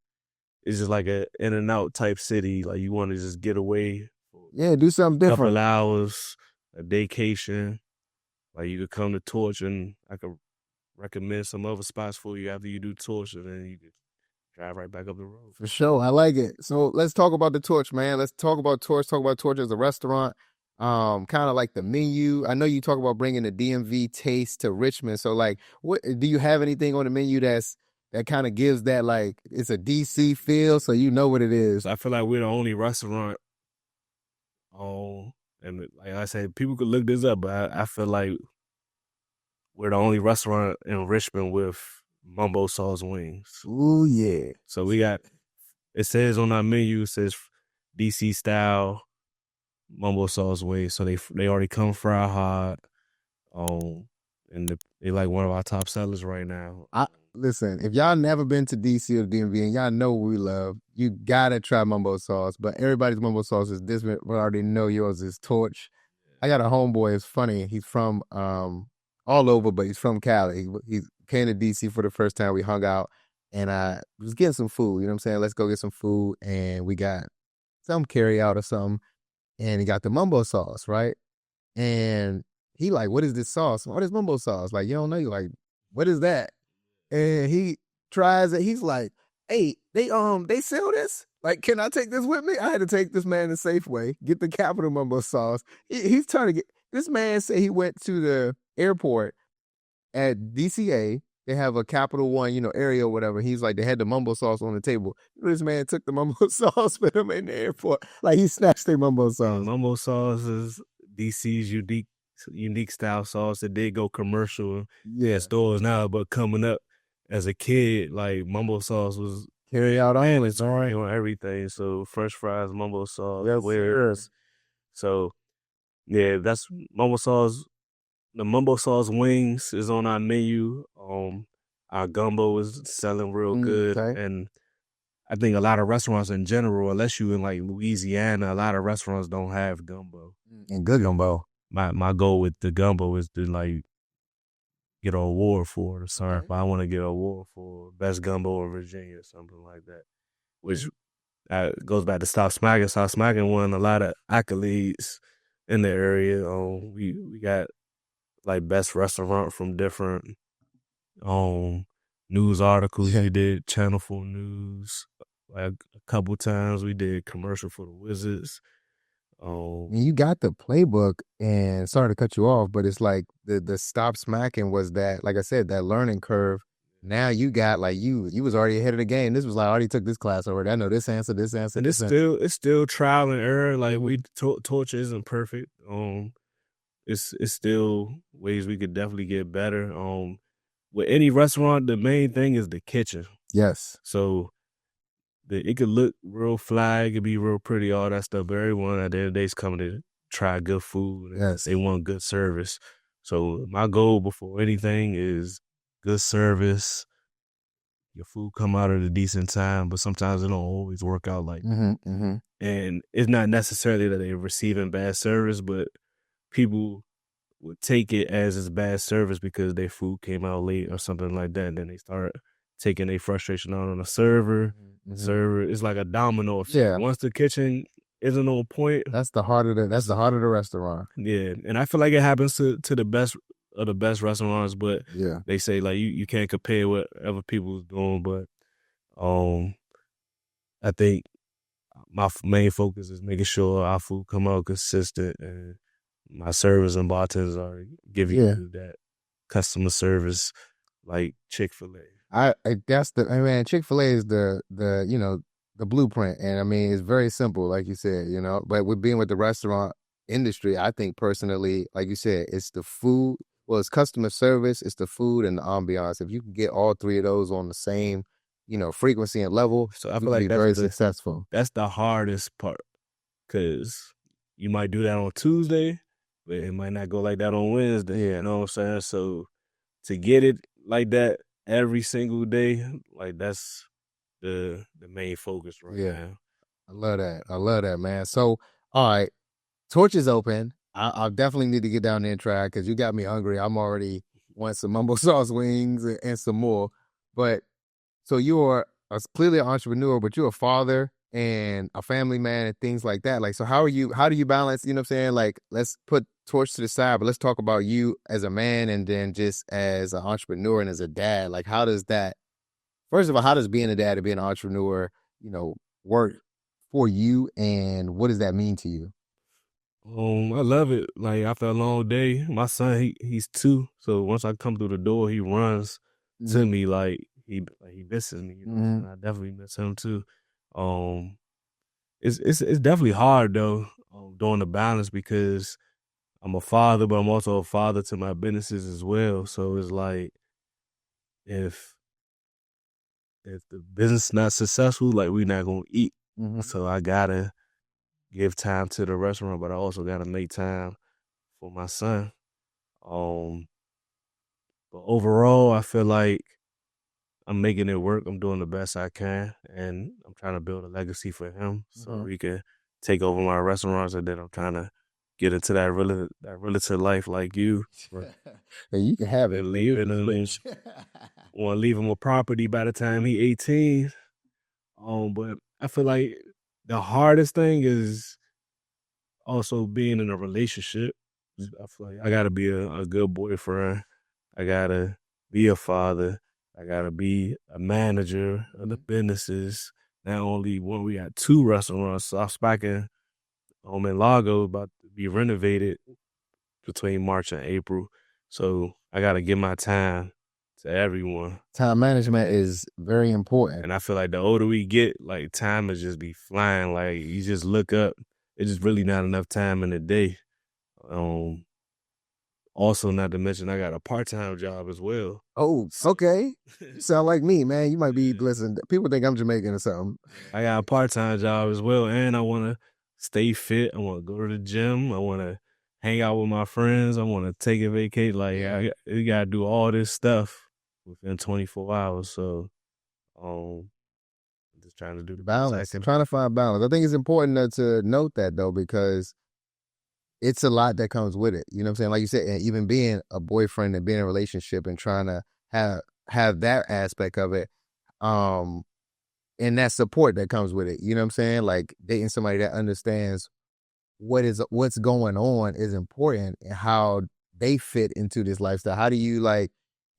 it's just like a in and out type city. Like you want to just get away. Yeah, do something different. Couple hours, a vacation. Like you could come to Torch and I could recommend some other spots for you after you do Torch, and then you could drive right back up the road. For sure. I like it. So let's talk about the Torch, man. Let's talk about Torch. Talk about Torch as a restaurant. Kind of like the menu. I know you talk about bringing the DMV taste to Richmond. So like, what do you have anything on the menu that kind of gives that, like, it's a DC feel, so you know what it is? I feel like we're the only restaurant. And like I said, people could look this up, but I feel like we're the only restaurant in Richmond with mumbo sauce wings. Ooh, yeah. So we got, it says on our menu, it says DC style mumbo sauce wings. So they already come fried hot. And they like one of our top sellers right now. listen, if y'all never been to DC or DMV and y'all know what we love, you gotta try mumbo sauce. But everybody's mumbo sauce is different. We already know yours is Torch. I got a homeboy. It's funny. He's from all over, but he's from Cali. He came to DC for the first time. We hung out, and I was getting some food. You know what I'm saying? Let's go get some food, and we got some carry out or something, and he got the mumbo sauce, right? And he like, what is this sauce? What is mumbo sauce? Like, you don't know. You're like, what is that? And he tries it. He's like, hey, they sell this? Like, can I take this with me? I had to take this man to Safeway, get the Capital Mumbo sauce. He's trying to get, this man said he went to the airport at DCA. They have a Capital One, area or whatever. He's like, they had the mumbo sauce on the table. This man took the mumbo sauce with him in the airport. Like, he snatched their mumbo sauce. Mumbo sauce is DC's unique style sauce. It did go commercial in stores now, but coming up as a kid, like mumbo sauce was carry out only, it's all right on everything. So fresh fries, mumbo sauce, yes. So yeah, that's mumbo sauce. The mumbo sauce wings is on our menu. Our gumbo is selling real good, and I think a lot of restaurants in general, unless you in like Louisiana, a lot of restaurants don't have gumbo. And good gumbo. My goal with the gumbo is to like get an award for it or something. If I want to get an award for best gumbo in Virginia or something like that, which goes back to Stop Smackin. Stop Smackin won a lot of accolades in the area. We got like best restaurant from different news articles. We did Channel 4 News like a couple times. We did commercial for the Wizards. You got the playbook, and sorry to cut you off, but it's like the Stop Smacking was that, like I said, that learning curve. Now you got like you was already ahead of the game. This was like, I already took this class already. I know this answer. And it's still trial and error. Like Torch isn't perfect. It's still ways we could definitely get better. With any restaurant, the main thing is the kitchen. Yes. So it could look real fly, it could be real pretty, all that stuff, but everyone at the end of the day is coming to try good food. Yes. They want good service. So my goal before anything is good service. Your food come out at a decent time, but sometimes it don't always work out like that. And it's not necessarily that they're receiving bad service, but people would take it as it's bad service because their food came out late or something like that. And then they start taking their frustration out on the server. Server, it's like a domino effect. Yeah. Once the kitchen isn't on point, that's the heart of the restaurant. Yeah, and I feel like it happens to the best of the best restaurants, but yeah, they say like you can't compare what other people's doing. But I think my main focus is making sure our food come out consistent, and my servers and bartenders are giving you that customer service like Chick-fil-A. Chick-fil-A is the blueprint, and I mean it's very simple, like you said, But with being with the restaurant industry, I think personally, like you said, it's the food. Well, it's customer service, it's the food, and the ambiance. If you can get all three of those on the same, frequency and level, so I feel like that's very successful. That's the hardest part, because you might do that on Tuesday, but it might not go like that on Wednesday. Yeah. You know what I'm saying? So to get it like that every single day, like that's the main focus right now. I love that, man. So, all right, Torch is open. I'll definitely need to get down there and try, because you got me hungry. I'm already want some mumbo sauce wings and some more. But so you're clearly an entrepreneur, but you're a father and a family man and things like that. Like, so how do you balance, you know what I'm saying? Like, let's put Torch to the side, but let's talk about you as a man and then just as an entrepreneur and as a dad. Like, first of all, how does being a dad and being an entrepreneur, work for you, and what does that mean to you? I love it. Like, after a long day, my son, he's 2. So once I come through the door, he runs to me like he misses me. And I definitely miss him too. It's definitely hard though, doing the balance, because I'm a father, but I'm also a father to my businesses as well. So it's like, if the business not successful, like, we're not gonna eat. So I gotta give time to the restaurant, but I also gotta make time for my son. But overall, I feel like I'm making it work. I'm doing the best I can, and I'm trying to build a legacy for him so he can take over my restaurants. And then I'm trying to get into that realtor life like you, And you can have it. and leaving him. Want to leave him a property by the time he 18. But I feel like the hardest thing is also being in a relationship. I feel like I gotta be a good boyfriend. I gotta be a father. I gotta be a manager of the businesses. Not only one, we got 2 restaurants. Stop Smackin in Lago about to be renovated between March and April. So I gotta give my time to everyone. Time management is very important. And I feel like the older we get, like time is just be flying. Like you just look up, it's just really not enough time in the day. Also, not to mention, I got a part-time job as well. Oh, okay. You sound like me, man. You might be listening. People think I'm Jamaican or something. I got a part-time job as well, and I want to stay fit. I want to go to the gym. I want to hang out with my friends. I want to take a vacation. Like, you got to do all this stuff within 24 hours. So, I'm just trying to do the best I Balance. can. Trying to find balance. I think it's important to note that, though, because it's a lot that comes with it. You know what I'm saying? Like you said, and even being a boyfriend and being in a relationship and trying to have that aspect of it, and that support that comes with it. You know what I'm saying? Like dating somebody that understands what's going on is important and how they fit into this lifestyle. How do you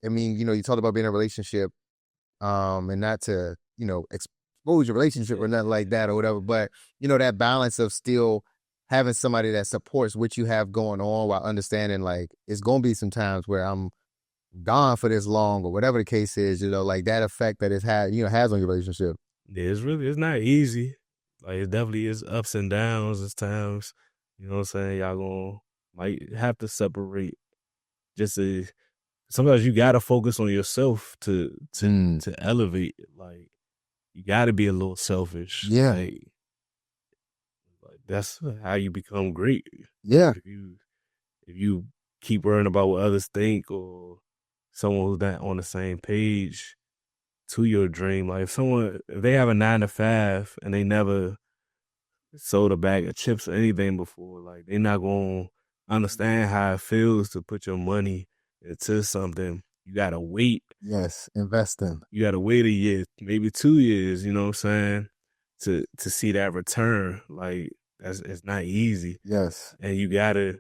you talked about being in a relationship, and not to, expose your relationship or nothing like that or whatever, but that balance of still having somebody that supports what you have going on while understanding like it's gonna be some times where I'm gone for this long or whatever the case is, like that effect that it's has on your relationship. Yeah, it's not easy. Like it definitely is ups and downs at times. You know what I'm saying? Y'all might have to separate. Sometimes you gotta focus on yourself to elevate. Like you gotta be a little selfish. Yeah. Like that's how you become great. Yeah. If you keep worrying about what others think or someone who's not on the same page to your dream, like if they have a 9 to 5 and they never sold a bag of chips or anything before, like they're not gonna understand how it feels to put your money into something. You gotta wait. Yes, investing. You gotta wait a year, maybe 2 years, you know what I'm saying, to see that return. Like it's not easy. Yes. And you gotta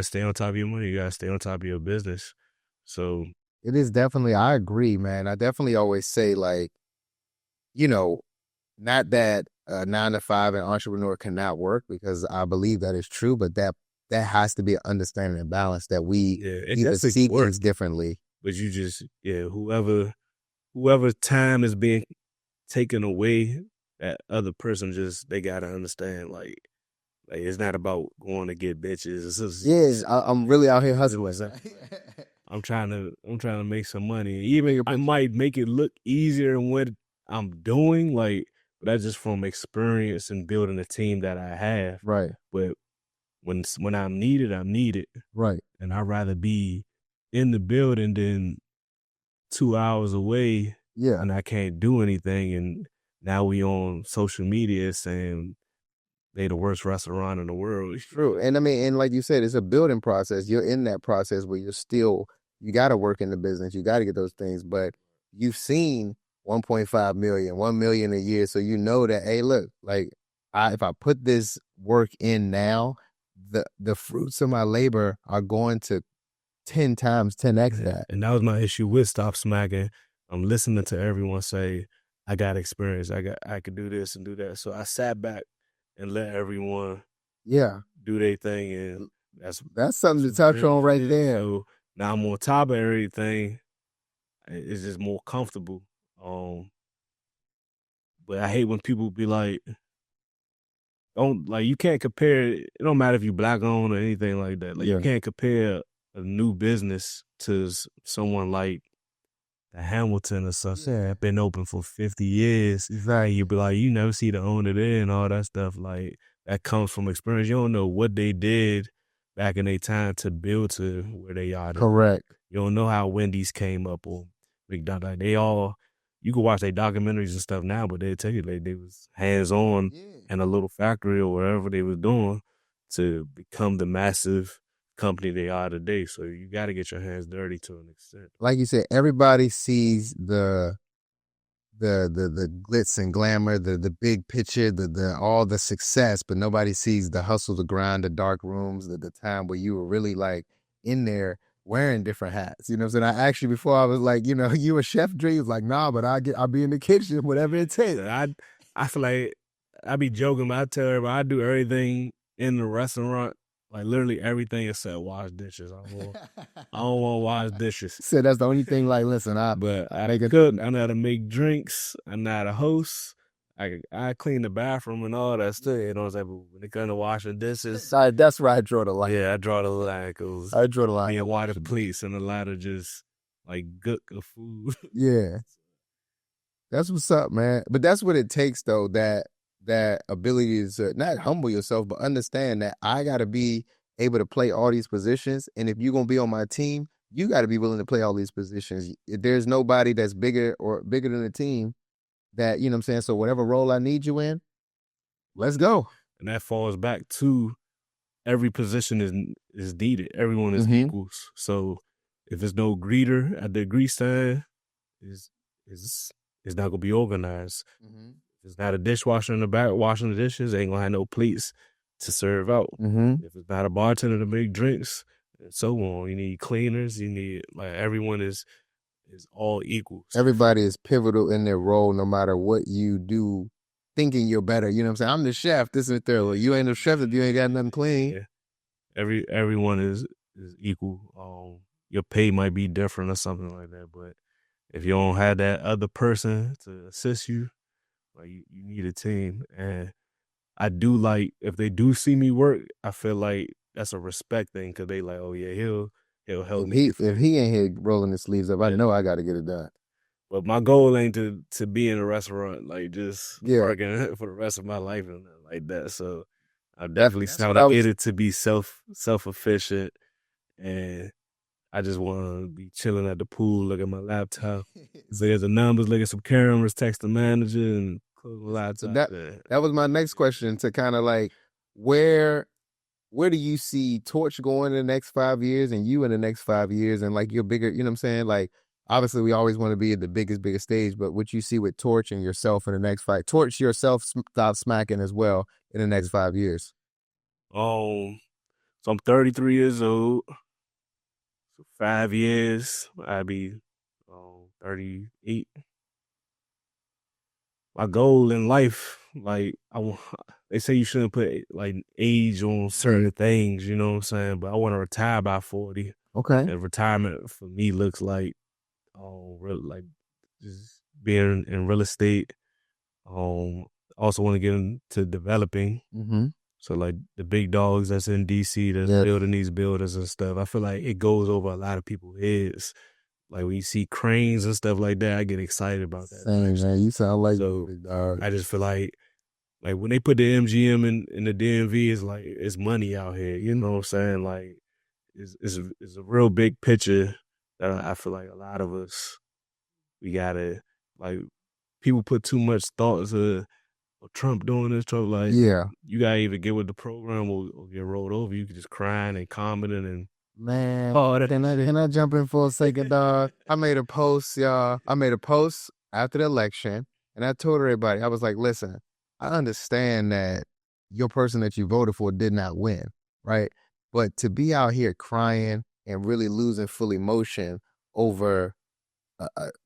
stay on top of your money. You gotta stay on top of your business. So it is definitely, I agree, man. I definitely always say like, not that a 9 to 5 and entrepreneur cannot work, because I believe that is true, but that has to be an understanding and balance that we either see things differently. But you just, whoever time is being taken away, that other person they gotta understand like it's not about going to get bitches. It's just, I'm really out here hustling. I'm trying to make some money. Even I might make it look easier in what I'm doing, like, but that's just from experience and building a team that I have. Right. But when I'm needed, I'm needed. Right. And I'd rather be in the building than 2 hours away. Yeah. And I can't do anything. And now we on social media saying they the worst restaurant in the world. True. And I mean, and like you said, it's a building process. You're in that process where you got to work in the business. You got to get those things. But you've seen 1.5 million, 1 million a year. So you know that, hey, look, like if I put this work in now, the fruits of my labor are going to 10 times 10x that. And that was my issue with Stop Smacking. I'm listening to everyone say, I got experience. I could do this and do that. So I sat back and let everyone do their thing. And that's something to touch on right there. So now I'm on top of everything. It's just more comfortable. But I hate when people be like, you can't compare, it don't matter if you black owned or anything like that. Like you can't compare a new business to someone like the Hamilton or something. Yeah, been open for 50 years. Exactly. You be like, you never see the owner there and all that stuff. Like that comes from experience. You don't know what they did back in their time to build to where they are. Correct. You don't know how Wendy's came up or Like they all, you can watch their documentaries and stuff now, but they tell you like they was hands on in a little factory or whatever they was doing to become the massive company they are today. So you got to get your hands dirty to an extent. Like you said, everybody sees the glitz and glamour, the big picture, the all the success, but nobody sees the hustle, the grind, the dark rooms, the time where you were really like in there wearing different hats. You know what I'm saying? I actually, before I was like, you a chef, Dre? He was like, nah, but I'll be in the kitchen, whatever it takes. I feel like I be joking, but I tell everybody I do everything in the restaurant, like literally everything except wash dishes. I don't want to wash dishes. So that's the only thing. Like, listen, but I cook. I know how to make drinks. I know how to host. I clean the bathroom and all that stuff. You know what I'm saying? But when it comes to washing dishes, that's where I draw the line. Yeah, I draw the line. I draw the line. Being water police and a lot of just like gook of food. Yeah, that's what's up, man. But that's what it takes, though. That ability to not humble yourself, but understand that I got to be able to play all these positions. And if you're gonna be on my team, you got to be willing to play all these positions. There's nobody that's bigger than the team. That, you know what I'm saying? So whatever role I need you in, let's go. And that falls back to every position is needed. Everyone is equals. So if there's no greeter at the grease stand, it's not gonna be organized. If it's not a dishwasher in the back washing the dishes, ain't gonna have no plates to serve out. If it's not a bartender to make drinks, and so on. You need cleaners. You need, like, everyone is all equal. Everybody is pivotal in their role, no matter what you do, thinking you're better. You know what I'm saying? I'm the chef. This and that. Well, you ain't the chef if you ain't got nothing clean. Yeah. Everyone is equal. Your pay might be different or something like that, but if you don't have that other person to assist you, like, you need a team. And I do like, if they do see me work, I feel like that's a respect thing, because they like, oh yeah, he'll help me. If he ain't here rolling his sleeves up, I know I got to get it done. But my goal ain't to be in a restaurant, like, just working for the rest of my life and nothing like that. So I definitely it to be self-efficient, and I just want to be chilling at the pool, look at my laptop, look at the numbers, look at some cameras, text the manager, and close the laptop. That was my next question, to kind of like, where do you see Torch going in the next 5 years, and you in the next 5 years, and like your bigger, you know what I'm saying? Like, obviously we always want to be at the biggest stage, but what you see with Torch and yourself in the next 5, Torch yourself, Stop Smacking as well, in the next 5 years. So I'm 33 years old. So 5 years, I'd be 38. My goal in life, like, they say you shouldn't put like age on certain things, you know what I'm saying? But I want to retire by 40. Okay. And retirement for me looks like, like just being in real estate. Also want to get into developing. So like the big dogs that's in DC that's building these buildings and stuff, I feel like it goes over a lot of people's heads. Like when you see cranes and stuff like that, I get excited about that. Same, man. You sound like big dog. I just feel like when they put the MGM in the DMV, it's like, it's money out here. You know what I'm saying? Like, it's a real big picture that I feel like a lot of us, we gotta, like, people put too much thought to Trump doing this, Trump, like, you gotta either get with the program or get rolled over. You can just crying and commenting and, man. Can I jump in for a second, dog? I made a post, y'all. I made a post after the election, and I told everybody, I was like, listen, I understand that your person that you voted for did not win, right? But to be out here crying and really losing full emotion over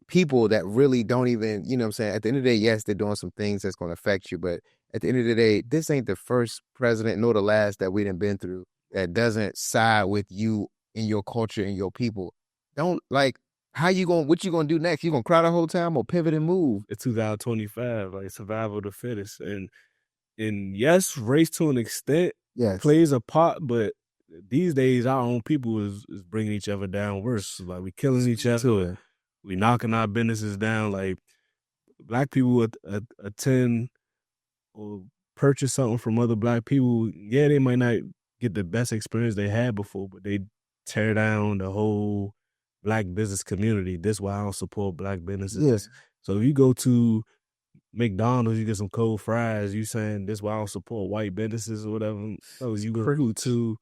people that really don't even, you know what I'm saying? At the end of the day, yes, they're doing some things that's going to affect you, but at the end of the day, this ain't the first president nor the last that we done been through that doesn't side with you and your culture and your people. Don't, like, what you gonna do next? You gonna cry the whole time or pivot and move? It's 2025, like, survival of the fittest. And yes, race to an extent plays a part, but these days our own people is bringing each other down worse. Like, we killing each other. We knocking our businesses down. Like, black people attend or purchase something from other black people. Yeah, they might not get the best experience they had before, but they tear down the whole black business community. This why I don't support black businesses. Yes. So if you go to McDonald's, you get some cold fries, you saying this why I don't support white businesses or whatever. No, you go to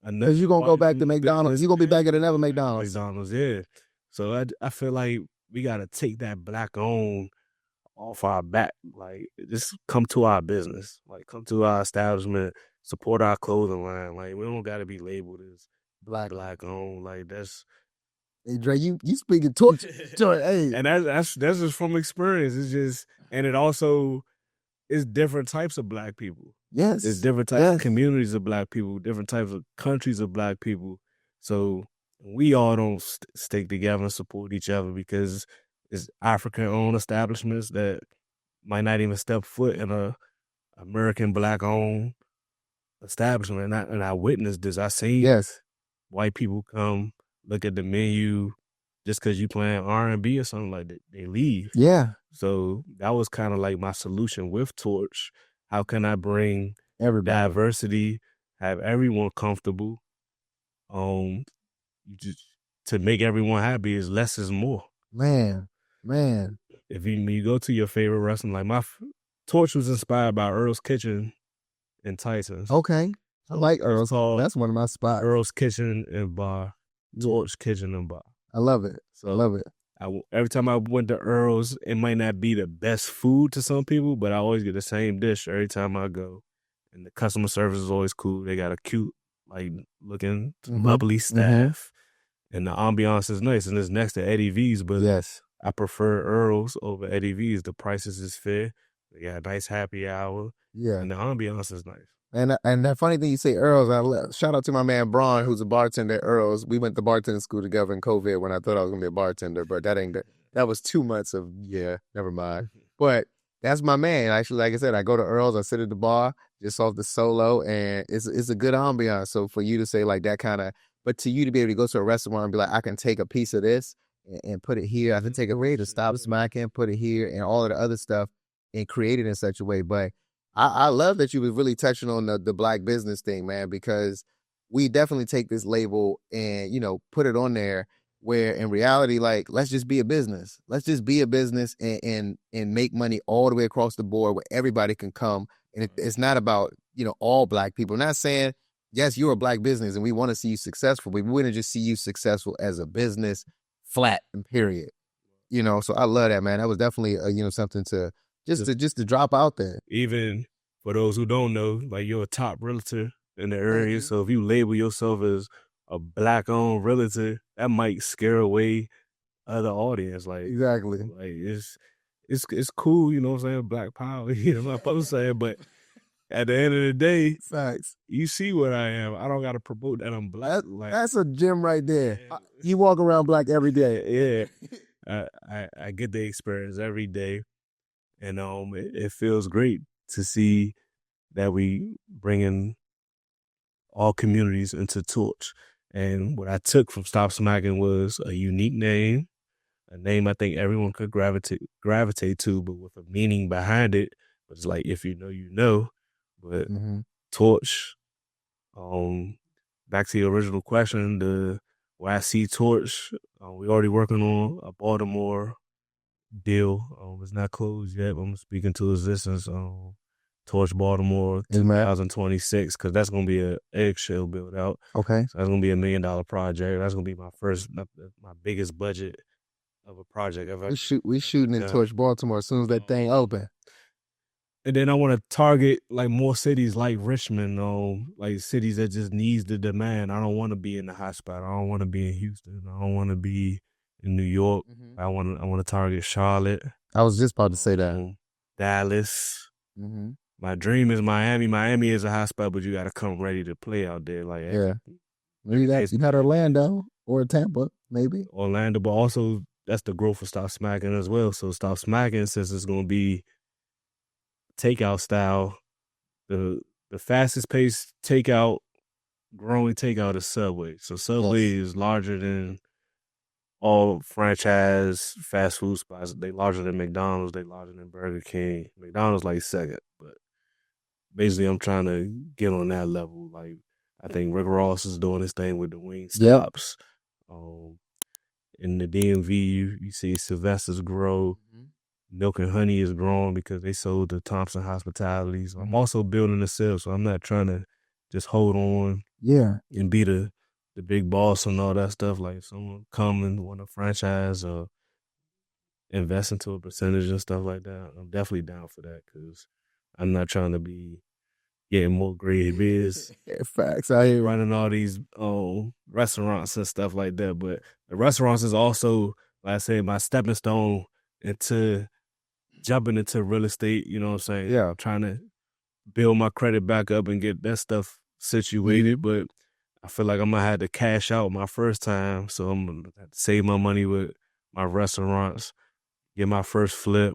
another. Because you're going to go back to McDonald's. You're going to be back at another McDonald's. McDonald's, yeah. So I feel like we got to take that black owned off our back. Like, just come to our business. Like, come to our establishment, support our clothing line. Like, we don't got to be labeled as black owned. Like, that's... Hey, Dre, you speaking torch. Hey. And that's just from experience. It's just... And it also... It's different types of black people. Yes. There's different types of communities of black people, different types of countries of black people. So we all don't stick together and support each other because it's African-owned establishments that might not even step foot in a American black-owned establishment. And I witnessed this. I seen white people come look at the menu just because you playing R&B or something like that. They leave. Yeah. So that was kind of like my solution with Torch. How can I bring diversity, have everyone comfortable? You just to make everyone happy is less is more. Man. If you go to your favorite restaurant, like my Torch was inspired by Earl's Kitchen in Tyson's. Okay. I like Earl's. That's one of my spots. Earl's Kitchen and Bar. Torch Kitchen and Bar. I love it. So I love it. Every time I went to Earl's, it might not be the best food to some people, but I always get the same dish every time I go. And the customer service is always cool. They got a cute, like, looking, bubbly staff. And the ambiance is nice. And it's next to Eddie V's, but I prefer Earl's over Eddie V's. The prices is fair. They got a nice happy hour. Yeah. And the ambiance is nice. And that funny thing you say, Earl's, shout out to my man Braun, who's a bartender at Earl's. We went to bartending school together in COVID when I thought I was going to be a bartender, but that was 2 months of, never mind. But that's my man. Actually, like I said, I go to Earl's, I sit at the bar, just off the solo, and it's a good ambiance. So for you to say like that kind of, but to you to be able to go to a restaurant and be like, I can take a piece of this and put it here. I can take a way to Stop Smackin, put it here, and all of the other stuff, and create it in such a way. But I love that you was really touching on the black business thing, man, because we definitely take this label and, put it on there where in reality, like, let's just be a business. Let's just be a business and make money all the way across the board where everybody can come. And it's not about, all black people. I'm not saying, yes, you're a black business and we want to see you successful, but we wouldn't just see you successful as a business, flat and period. So I love that, man. That was definitely, something to just to drop out there. Even for those who don't know, like, you're a top realtor in the area. So if you label yourself as a black-owned realtor, that might scare away other audience. Like, exactly. Like, it's cool, you know what I'm saying? Black power, I'm not supposed to say it, but at the end of the day, facts. You see what I am. I don't got to promote that I'm black. That's a gem right there. You walk around black every day. Yeah. I get the experience every day. And it feels great to see that we bringing all communities into Torch. And what I took from Stop Smackin was a unique name, a name I think everyone could gravitate to, but with a meaning behind it. But it's like, if you know, you know. But Torch, back to the original question, where I see Torch, we already working on a Baltimore deal. It's not closed yet, but I'm speaking to existence. Torch Baltimore 2026, because that's going to be an eggshell build out. Okay. So that's going to be $1 million project. That's going to be my biggest budget of a project ever. We shooting in Torch Baltimore as soon as that thing open. And then I want to target like more cities like Richmond, like cities that just needs the demand. I don't want to be in the hot spot. I don't want to be in Houston. I don't want to be in New York. I want to target Charlotte. I was just about to say that. Dallas. My dream is Miami. Miami is a hot spot, but you got to come ready to play out there. Like, maybe you had Orlando or Tampa, maybe Orlando, but also that's the growth of Stop Smackin as well. So Stop Smackin, since it's going to be takeout style, the fastest paced growing takeout is Subway. So Subway is larger than all franchise fast food spots. They larger than McDonald's. They larger than Burger King. McDonald's like second, but basically I'm trying to get on that level. Like, I think Rick Ross is doing his thing with the wing stops. in the DMV, you see Sylvester's grow. Milk and Honey is growing because they sold to Thompson Hospitality. So I'm also building a sale, so I'm not trying to just hold on and be the big boss and all that stuff. Like, if someone come and want to franchise or invest into a percentage and stuff like that, I'm definitely down for that because I'm not trying to be getting more grade biz. Facts. I hear running all these restaurants and stuff like that. But the restaurants is also, like I say, my stepping stone into jumping into real estate, you know what I'm saying? Yeah. Trying to build my credit back up and get that stuff situated. But I feel like I'm going to have to cash out my first time. So I'm going to have to save my money with my restaurants, get my first flip,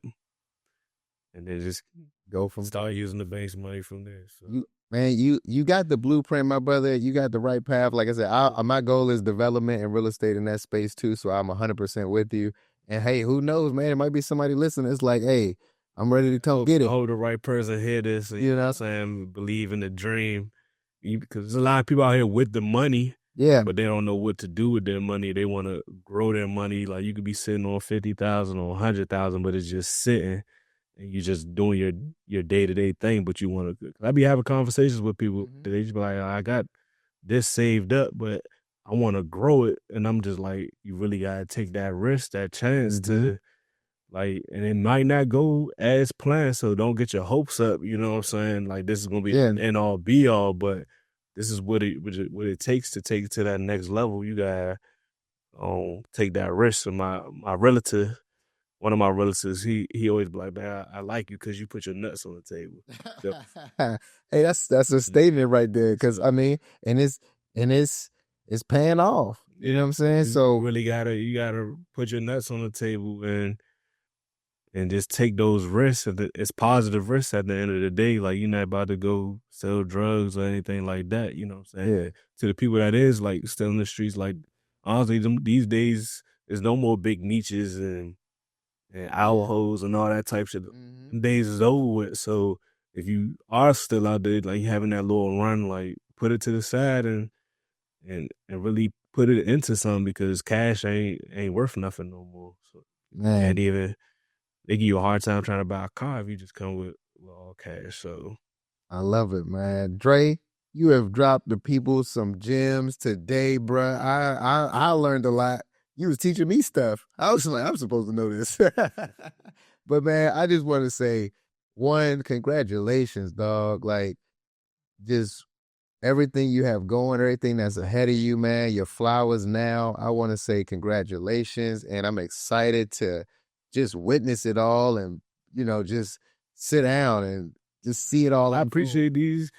and then just go from start using the bank's money from there. So. Man, you got the blueprint, my brother. You got the right path. Like I said, my goal is development and real estate in that space too. So I'm 100% with you. And hey, who knows, man? It might be somebody listening. It's like, hey, I'm ready to get it. I hope the right person hear this. You know what I'm saying? Believe in the dream. Because there's a lot of people out here with the money. Yeah. But they don't know what to do with their money. They want to grow their money. Like, you could be sitting on 50,000 or 100,000, but it's just sitting. And you're just doing your day-to-day thing, but you want to. I be having conversations with people. They just be like, I got this saved up, but I want to grow it. And I'm just like, you really got to take that risk, that chance to, like, and it might not go as planned, so don't get your hopes up, you know what I'm saying? Like, this is going to be an end-all, be-all, but this is what it takes to take it to that next level. You got to take that risk. So my relative, one of my relatives, he always be like, man, I like you because you put your nuts on the table. So, hey, that's a statement right there. Because I mean, and it's paying off. You know what I'm saying? So you really gotta put your nuts on the table and just take those risks. It's positive risks at the end of the day. Like, you're not about to go sell drugs or anything like that. You know what I'm saying? Yeah. To the people that is like still in the streets, like, honestly, these days there's no more big niches and owl holes and all that type shit. Days is over with. So if you are still out there, like, having that little run, like, put it to the side and really put it into something, because cash ain't worth nothing no more. So, man, and even they give you a hard time trying to buy a car if you just come with all cash. So I love it, man. Dre, you have dropped the people some gems today, bruh. I learned a lot. You was teaching me stuff. I was like, I'm supposed to know this. But man, I just want to say, one, congratulations, dog. Like, just everything you have going, everything that's ahead of you, man. Your flowers now. I want to say congratulations, and I'm excited to just witness it all and, you know, just sit down and just see it all. I appreciate these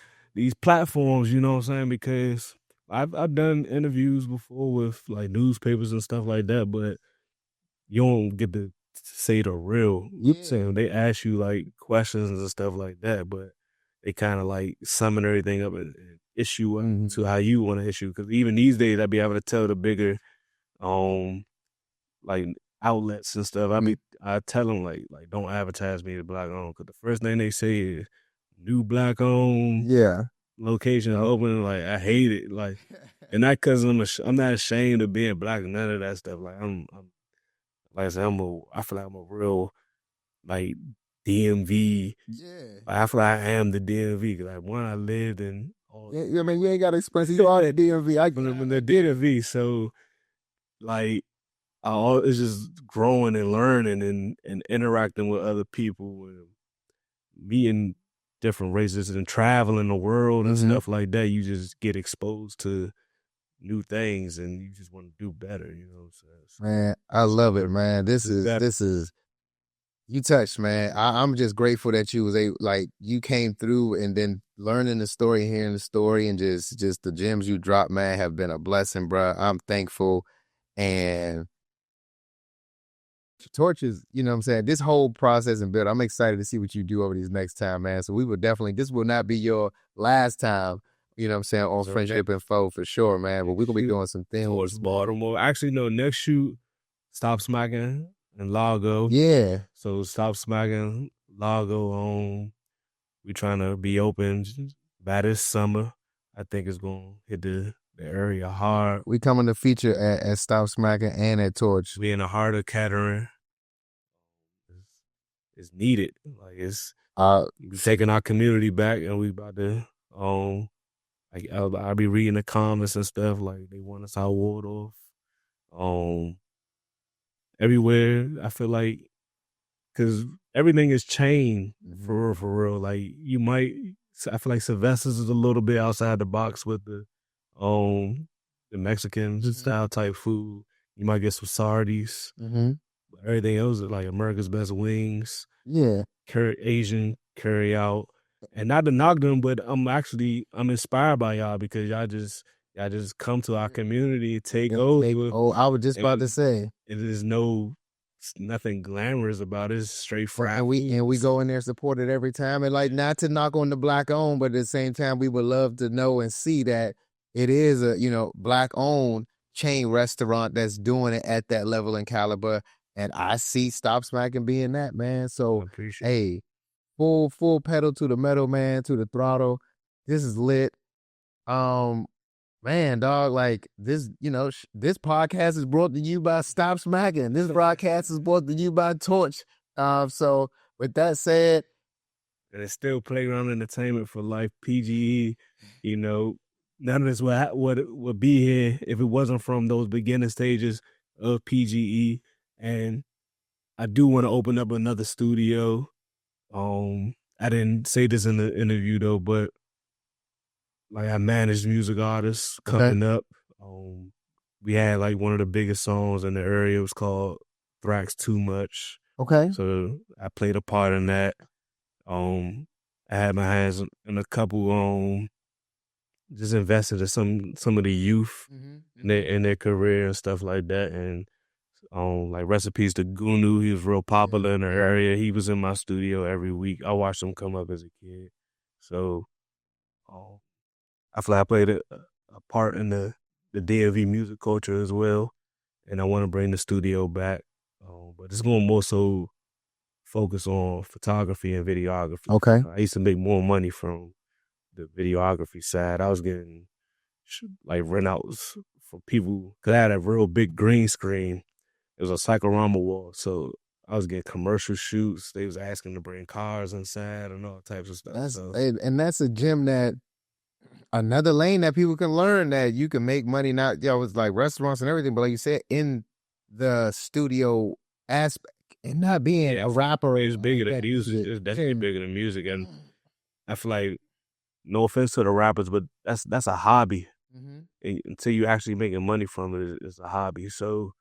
platforms, you know what I'm saying, because I've done interviews before with like newspapers and stuff like that, but you don't get to say the real. You know what I'm saying? They ask you like questions and stuff like that, but they kind of like summon everything up and issue up to how you want to issue. Because even these days, I be able to tell the bigger, like, outlets and stuff. I tell them like don't advertise me as black owned, because the first thing they say is new black owned. Yeah. Location open. Like, I hate it. Like, and not because I'm not ashamed of being black and none of that stuff. Like, I'm like I said, I feel like I'm a real, like, DMV. Yeah. Like, I feel like I am the DMV. Cause, like, one, I lived in. Yeah, I mean, you ain't got to express it. You are the DMV. I'm the DMV. So, like, it's just growing and learning and interacting with other people and meeting different races and traveling the world and stuff like that. You just get exposed to new things and you just want to do better, you know what I'm saying? So, man, I love it, man. This is you touched, man. I'm just grateful that you was you came through, and then learning the story, hearing the story, and just the gems you dropped, man, have been a blessing, bro. I'm thankful. And Torch is, you know what I'm saying, this whole process and build, I'm excited to see what you do over these next time, man. So we will definitely, this will not be your last time, you know what I'm saying, on Friendship Info for sure, man. But we're going to be doing some things. Towards Baltimore. Actually, no, next shoot, Stop Smackin and Largo. Yeah. So Stop Smackin, Largo, we trying to be open by this summer. I think it's going to hit the the area hard. We coming to feature at Stop Smackin and at Torch. We in the heart of Kettering. It's needed. Like it's we taking our community back, and we about to like I'll be reading the comments and stuff like they want us out Waldorf. Everywhere I feel like, because everything is chained for real. Like I feel like Sylvester's is a little bit outside the box with the Mexican style type food. You might get some Sardis. Everything else is like America's Best Wings. Yeah. Asian carry out. And not to knock them, but I'm inspired by y'all because y'all just come to our community, take over. I was just about to say. It is nothing glamorous about it. It's straight fried. And we go in there support it every time. And like, not to knock on the black owned, but at the same time, we would love to know and see that it is a, black owned chain restaurant that's doing it at that level and caliber. And I see Stop Smackin being that, man. So, hey, full pedal to the metal, man, to the throttle. This is lit. Man, dog, like this, this podcast is brought to you by Stop Smackin. This broadcast is brought to you by Torch. So with that said, and it's still playground entertainment for life. PGE, none of this would be here if it wasn't from those beginning stages of PGE. And I do want to open up another studio. I didn't say this in the interview though, but like I managed music artists coming up. We had like one of the biggest songs in the area. It was called Thrax Too Much. Okay. So I played a part in that. I had my hands in a couple, just invested in some of the youth in their career and stuff like that. And like recipes to Gunu, he was real popular in the area. He was in my studio every week. I watched him come up as a kid. So I feel like I played a part in the DMV music culture as well. And I want to bring the studio back. But it's going to more so focus on photography and videography. Okay. I used to make more money from the videography side. I was getting like rent outs for people because I had a real big green screen. It was a cyclorama wall, so I was getting commercial shoots. They was asking to bring cars inside and all types of stuff. And that's a gem that another lane that people can learn that you can make money. Not it's like restaurants and everything, but like you said, in the studio aspect and not being a rapper. It's bigger than music. It's definitely bigger than music, and I feel like, no offense to the rappers, but that's a hobby. Until you actually making money from it, it's a hobby. So.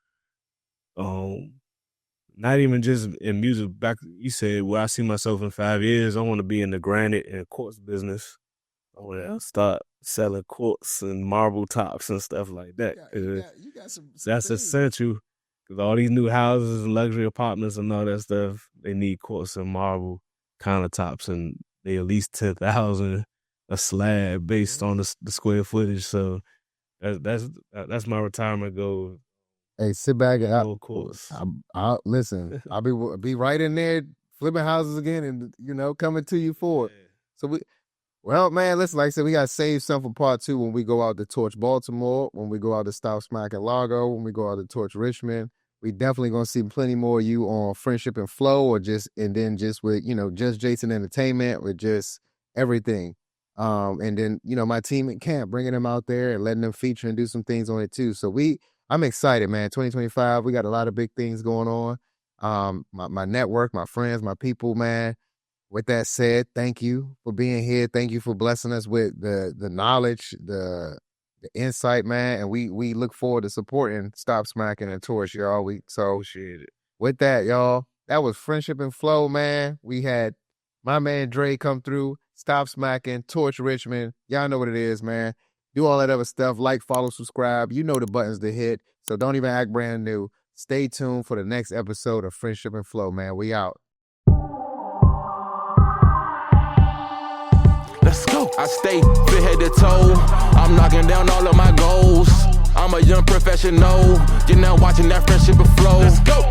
Not even just in music. Back, you said, where I see myself in 5 years, I want to be in the granite and quartz business. I want to start selling quartz and marble tops and stuff like that. You got some that's essential because all these new houses and luxury apartments and all that stuff, they need quartz and marble countertops, and they at least $10,000 a slab based on the square footage. So that's my retirement goal. Hey, sit back and of course. I'll listen. I'll be right in there flipping houses again, and coming to you for it. So well, man, listen. Like I said, we got to save some for part 2 when we go out to Torch Baltimore, when we go out to Stop Smackin Largo, when we go out to Torch Richmond. We definitely gonna see plenty more of you on Friendship and Flow, and then just with just Jason Entertainment, with just everything. And then my team at camp, bringing them out there and letting them feature and do some things on it too. So I'm excited, man. 2025, we got a lot of big things going on. My network, my friends, my people, man. With that said, thank you for being here. Thank you for blessing us with the knowledge, the insight, man. And we look forward to supporting Stop Smackin and Torch, y'all. Appreciate it. With that, y'all, that was Friendship and Flow, man. We had my man Dre come through, Stop Smackin, Torch Richmond. Y'all know what it is, man. Do all that other stuff. Like, follow, subscribe. You know the buttons to hit. So don't even act brand new. Stay tuned for the next episode of Friendship and Flow, man. We out. Let's go. I stay fit head to toe. I'm knocking down all of my goals. I'm a young professional. You're now watching that Friendship and Flow. Let's go.